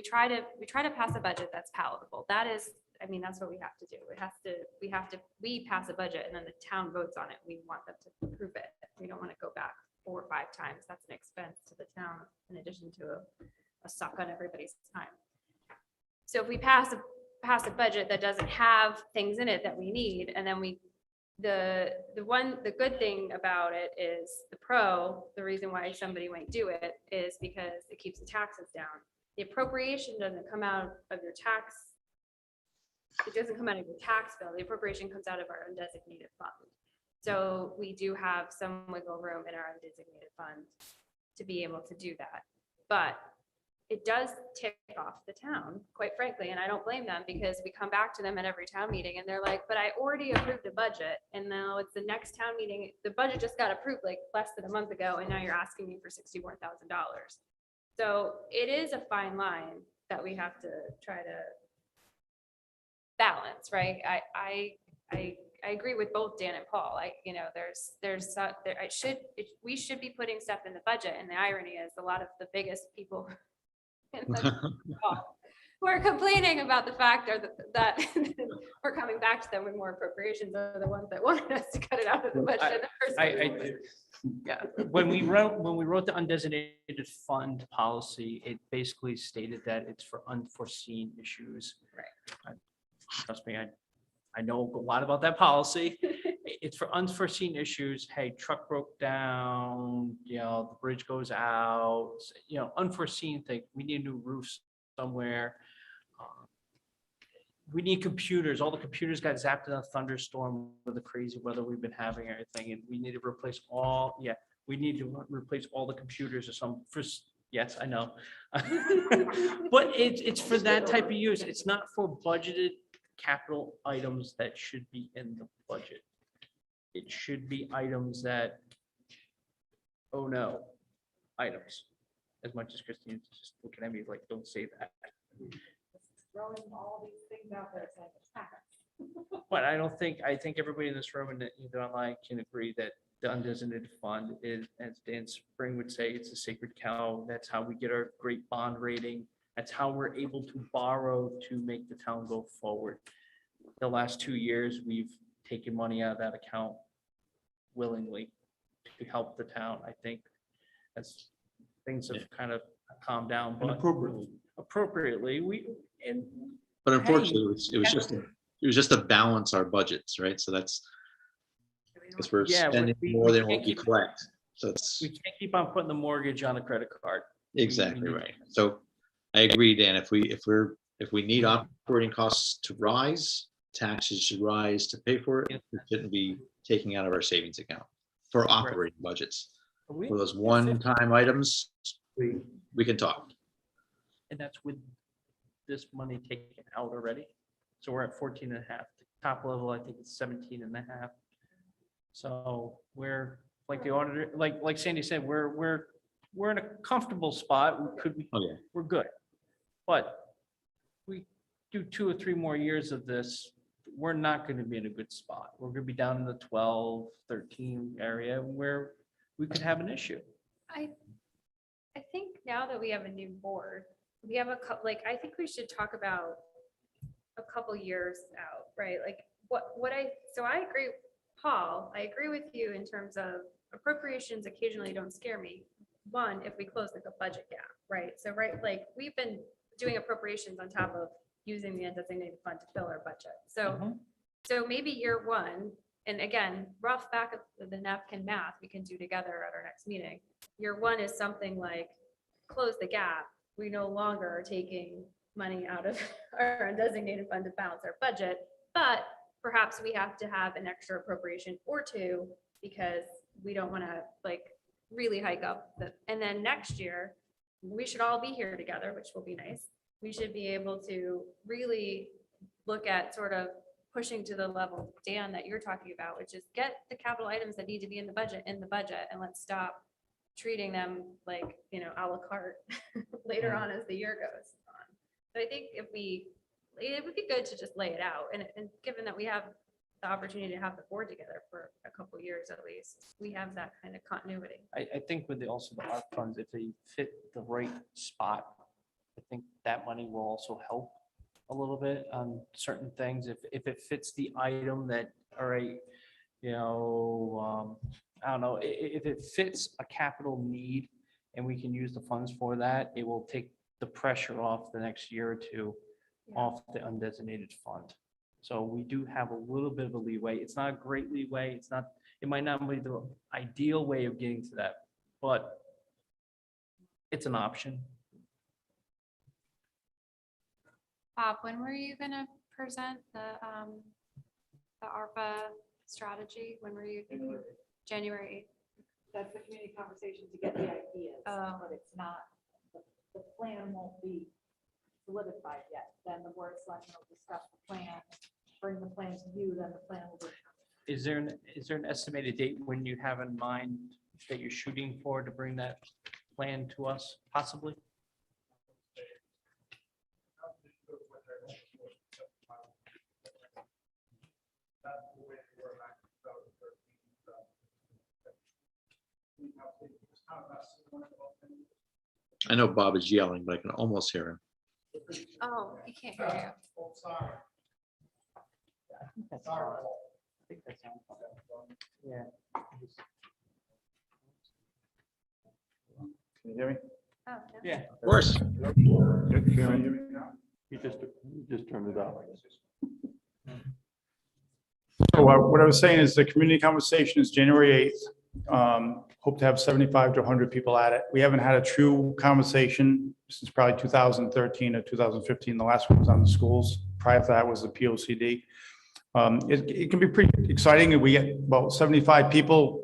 try to pass a budget that's palatable. That is, I mean, that's what we have to do. We pass a budget and then the town votes on it. We want them to approve it. We don't want to go back 4 or 5 times. That's an expense to the town in addition to a suck on everybody's time. So if we pass a budget that doesn't have things in it that we need, and then the good thing about it is the reason why somebody might do it is because it keeps the taxes down. The appropriation doesn't come out of your tax. It doesn't come out of your tax bill. The appropriation comes out of our undesignated fund. So we do have some wiggle room in our undesignated fund to be able to do that. But it does tick off the town, quite frankly, and I don't blame them because we come back to them at every town meeting and they're like, but I already approved a budget and now it's the next town meeting. The budget just got approved like less than a month ago and now you're asking me for $64,000. So it is a fine line that we have to try to balance, right? I agree with both Dan and Paul. We should be putting stuff in the budget, and the irony is a lot of the biggest people who are complaining about the fact that we're coming back to them with more appropriations are the ones that wanted us to cut it out of the budget in the first place. Yeah, when we wrote the undesignated fund policy, it basically stated that it's for unforeseen issues. Right. Trust me, I know a lot about that policy. It's for unforeseen issues. Hey, truck broke down, the bridge goes out, unforeseen thing. We need new roofs somewhere. We need computers. All the computers got zapped in a thunderstorm with the crazy weather we've been having and everything. And we need to replace all the computers or some yes, I know. But it's for that type of use. It's not for budgeted capital items that should be in the budget. It should be items that, oh no, items. As much as Christine's just looking at me like, don't say that. Throwing all these things out there saying it's tax. But I think everybody in this room and either online can agree that the undesignated fund is, as Dan Spring would say, it's a sacred cow. That's how we get our great bond rating. That's how we're able to borrow to make the town go forward. The last 2 years, we've taken money out of that account willingly to help the town. I think as things have kind of calmed down, but appropriately, But unfortunately, it was just to balance our budgets, right? So that's, because we're spending more than what we collect. So we can't keep on putting the mortgage on a credit card. exactly right. So I agree, Dan, if we need operating costs to rise, taxes should rise to pay for it. We shouldn't be taking out of our savings account for operating budgets. For those one-time items, we can talk. And that's with this money taken out already. So we're at 14 and a half. The top level, I think it's 17 and a half. So we're like the auditor, like Sandy said, we're in a comfortable spot. We're good. But we do 2 or 3 more years of this, we're not going to be in a good spot. We're going to be down in the 12, 13 area where we could have an issue. I think now that we have a new board, we have I think we should talk about a couple years out, right? Like so I agree, Paul, I agree with you in terms of appropriations occasionally don't scare me. One, if we close like a budget gap, right? So, right, like we've been doing appropriations on top of using the undesignated fund to fill our budget. So maybe year one, and again, rough back of the napkin math we can do together at our next meeting. Year one is something like close the gap. We no longer are taking money out of our undesignated fund to balance our budget, but perhaps we have to have an extra appropriation or two because we don't want to like really hike up and then next year we should all be here together, which will be nice. We should be able to really look at sort of pushing to the level, Dan, that you're talking about, which is get the capital items that need to be in the budget, and let's stop treating them like, you know, a la carte later on as the year goes on. So I think it would be good to just lay it out. And given that we have the opportunity to have the board together for a couple of years at least, we have that kind of continuity. I think with also the ARP funds, if they fit the right spot, I think that money will also help a little bit on certain things. If it fits the item that, all right, you know, I don't know, if it fits a capital need and we can use the funds for that, it will take the pressure off the next year or two off the undesignated fund. So we do have a little bit of a leeway. It's not a great leeway. It might not be the ideal way of getting to that, but it's an option. Bob, when were you gonna present the ARPA strategy? When were you thinking? January 8th. That's the community conversation to get the ideas, but it's not, the plan won't be solidified yet. Then the board of selectmen will discuss the plan, bring the plan to you, then the plan will be. Is there an estimated date when you have in mind that you're shooting for to bring that plan to us, possibly? I know Bob is yelling, but I can almost hear him. Oh, you can't hear you. Yeah. Can you hear me? Oh, no. Yeah. Of course. You just turned it off. So what I was saying is the community conversation is January 8th. Hope to have 75 to 100 people at it. We haven't had a true conversation since probably 2013 or 2015. The last one was on the schools. Prior to that was the POCD. It can be pretty exciting. We get about 75 people,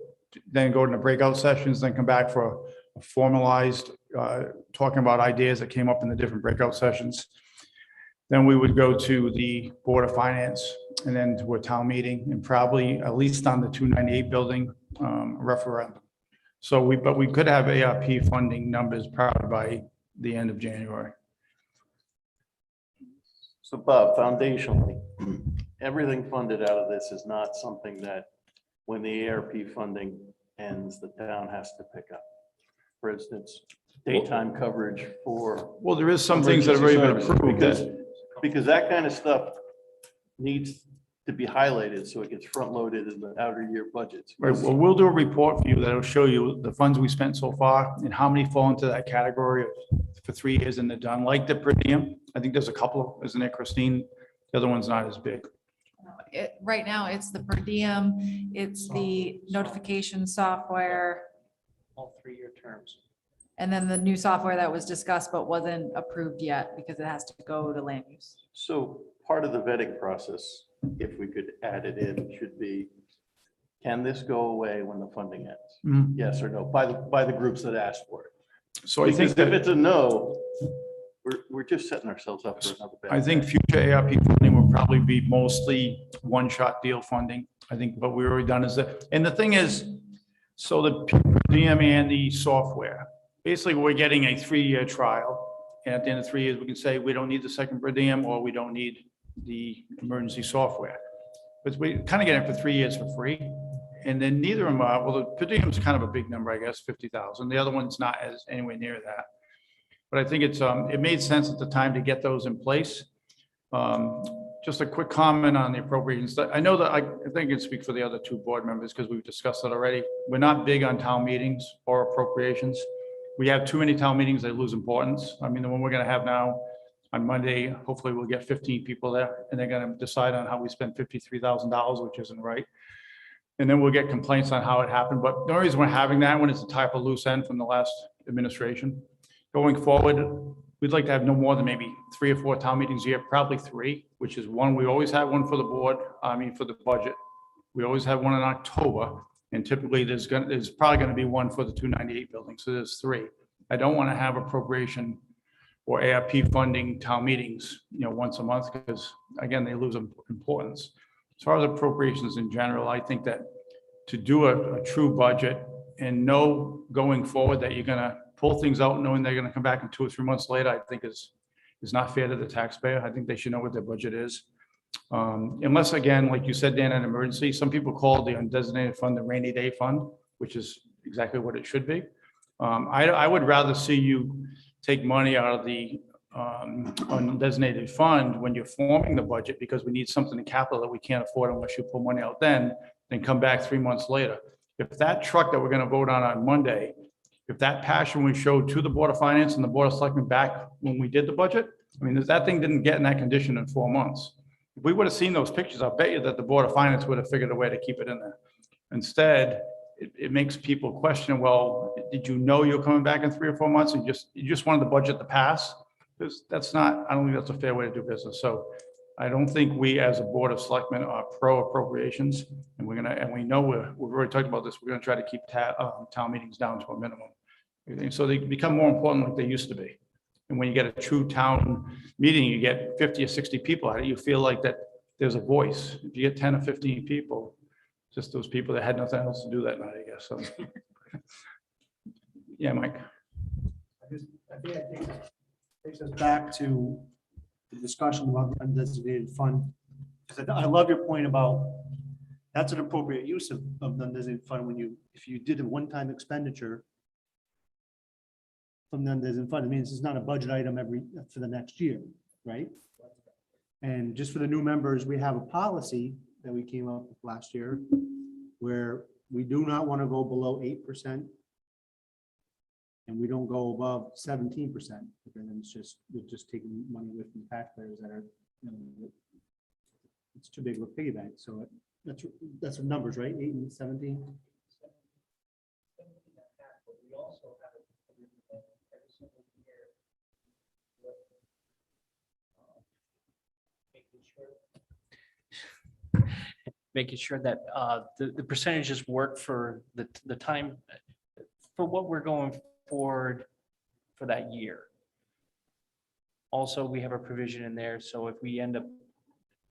then go into breakout sessions, then come back for a formalized talking about ideas that came up in the different breakout sessions. Then we would go to the Board of Finance and then to a town meeting and probably at least on the 298 building referendum. So but we could have ARP funding numbers probably by the end of January. So Bob, foundationally, everything funded out of this is not something that when the ARP funding ends, the town has to pick up. For instance, daytime coverage for. Well, there is some things that have already been approved. Because that kind of stuff needs to be highlighted so it gets front loaded in the outer year budgets. Right, well, we'll do a report for you that'll show you the funds we spent so far and how many fall into that category for 3 years and they're done, like the per diem. I think there's a couple, isn't it, Christine? The other one's not as big. Right now, it's the per diem, it's the notification software, All 3-year terms. and then the new software that was discussed but wasn't approved yet because it has to go to land use. So part of the vetting process, if we could add it in, should be, can this go away when the funding ends? Mhm. Yes or no, by the groups that asked for it. So I Because think if that, it's a no, we're just setting ourselves up for another bad I think day. future ARP funding will probably be mostly one-shot deal funding. I think what we've already done is that, and the thing is, so the per diem and the software, basically we're getting a 3-year trial. And at the end of 3 years, we can say we don't need the second per diem or we don't need the emergency software. But we kind of get it for 3 years for free. And then neither of them are, well, the per diem is kind of a big number, I guess, 50,000. The other one's not as anywhere near that. But I think it's, it made sense at the time to get those in place. just a quick comment on the appropriations. I know that I think I can speak for the other two board members because we've discussed it already. We're not big on town meetings or appropriations. We have too many town meetings, they lose importance. I mean, the one we're gonna have now on Monday, hopefully we'll get 15 people there and they're gonna decide on how we spend $53,000, which isn't right. And then we'll get complaints on how it happened. But the only reason we're having that one is to tie up a loose end from the last administration. Going forward, we'd like to have no more than maybe 3 or 4 town meetings a year, probably 3, which is one, we always have one for the board, for the budget. We always have one in October, and typically there's probably gonna be one for the 298 building, so there's 3. I don't wanna have appropriation or ARP funding town meetings, once a month, because again, they lose importance. As far as appropriations in general, I think that to do a true budget and know going forward that you're gonna pull things out knowing they're gonna come back in 2 or 3 months later, I think is not fair to the taxpayer. I think they should know what their budget is. Unless, again, like you said, Dan, an emergency, some people call the undesignated fund the rainy day fund, which is exactly what it should be. I would rather see you take money out of the undesignated fund when you're forming the budget, because we need something in capital that we can't afford unless you pull money out then come back 3 months later. If that truck that we're gonna vote on Monday, if that passion we showed to the Board of Finance and the Board of Selectmen back when we did the budget, I mean, that thing didn't get in that condition in 4 months. If we would have seen those pictures, I'll bet you that the Board of Finance would have figured a way to keep it in there. Instead, it makes people question, well, did you know you're coming back in 3 or 4 months and you just wanted the budget to pass? That's not, I don't think that's a fair way to do business. So I don't think we as a Board of Selectmen are pro appropriations, and we know we've already talked about this. We're gonna try to keep town meetings down to a minimum. And so they become more important like they used to be. And when you get a true town meeting, you get 50 or 60 people out of it, you feel like that there's a voice. If you get 10 or 15 people, just those people that had nothing else to do that night, I guess. So, yeah, Mike. I think it takes us back to the discussion about the undesignated fund. Because I love your point about that's an appropriate use of the undesignated fund if you did a one-time expenditure from the undesignated fund, it means it's not a budget item for the next year, right? And just for the new members, we have a policy that we came up with last year where we do not want to go below 8%. And we don't go above 17%. Because then we're just taking money away from taxpayers that are, it's too big of a piggy bank. So that's the numbers, right? 8 and 17. Making sure that the percentages work for the time, for what we're going forward for that year. Also, we have a provision in there, so if we end up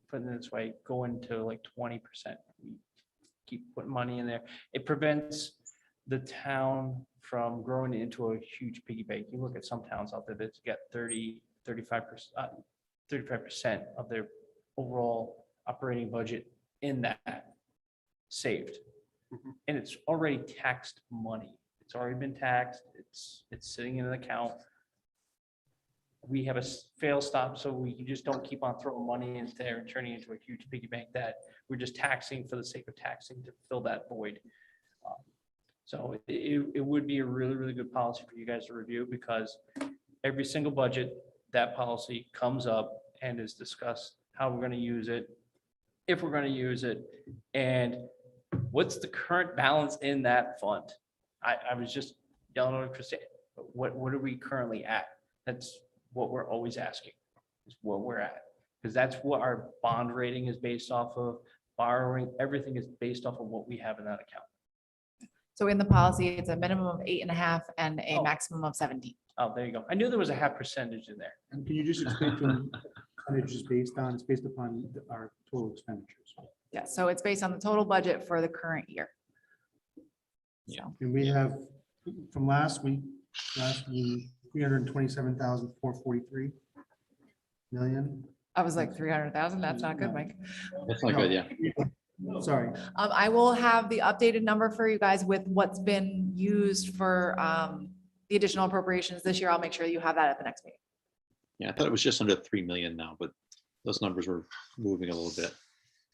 putting it this way, going to like 20%, we keep putting money in there, it prevents the town from growing into a huge piggy bank. You look at some towns out there that's got 35% of their overall operating budget in that saved. And it's already taxed money. It's already been taxed. It's sitting in an account. We have a fail stop, so we just don't keep on throwing money in there and turning into a huge piggy bank that we're just taxing for the sake of taxing to fill that void. So it would be a really, really good policy for you guys to review, because every single budget, that policy comes up and is discussed, how we're going to use it, if we're going to use it, and what's the current balance in that fund. I was just yelling at Christine, what are we currently at? That's what we're always asking, is what we're at, because that's what our bond rating is based off of. Borrowing, everything is based off of what we have in that account. So in the policy, it's a minimum of 8.5 and a maximum of 17. Oh, there you go. I knew there was a half percentage in there. And can you just explain to them what it is based on? It's based upon our total expenditures. Yeah, so it's based on the total budget for the current year. Yeah. So, And we have from last week, 327,443 million. I was like 300,000. That's not good, Mike. That's not good, yeah. Sorry. I will have the updated number for you guys with what's been used for the additional appropriations this year. I'll make sure you have that at the next meeting. Yeah, I thought it was just under 3 million now, but those numbers were moving a little bit.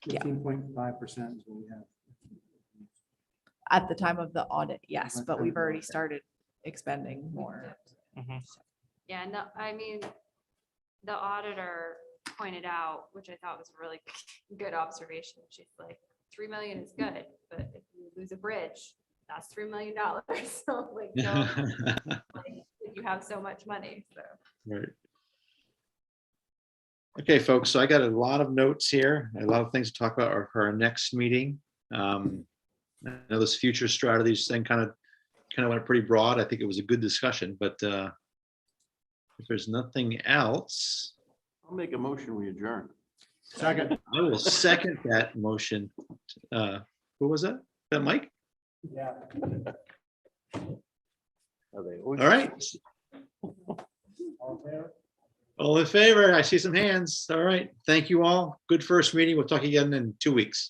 Yeah. 15.5% is what we have. At the time of the audit, yes, but we've already started expending more. Yeah, no, I mean, the auditor pointed out, which I thought was a really good observation. She's like, 3 million is good, but if you lose a bridge, that's $3 million. So like, no, you have so much money, so. Right. Okay, folks, so I got a lot of notes here, a lot of things to talk about for our next meeting. I know this future strategies thing kind of went pretty broad. I think it was a good discussion, but if there's nothing else, I'll make a motion, we adjourn. Second. I will second that motion. Who was that? That Mike? Yeah. All right. All in favor? I see some hands. All right. Thank you all. Good first meeting. We'll talk again in 2 weeks.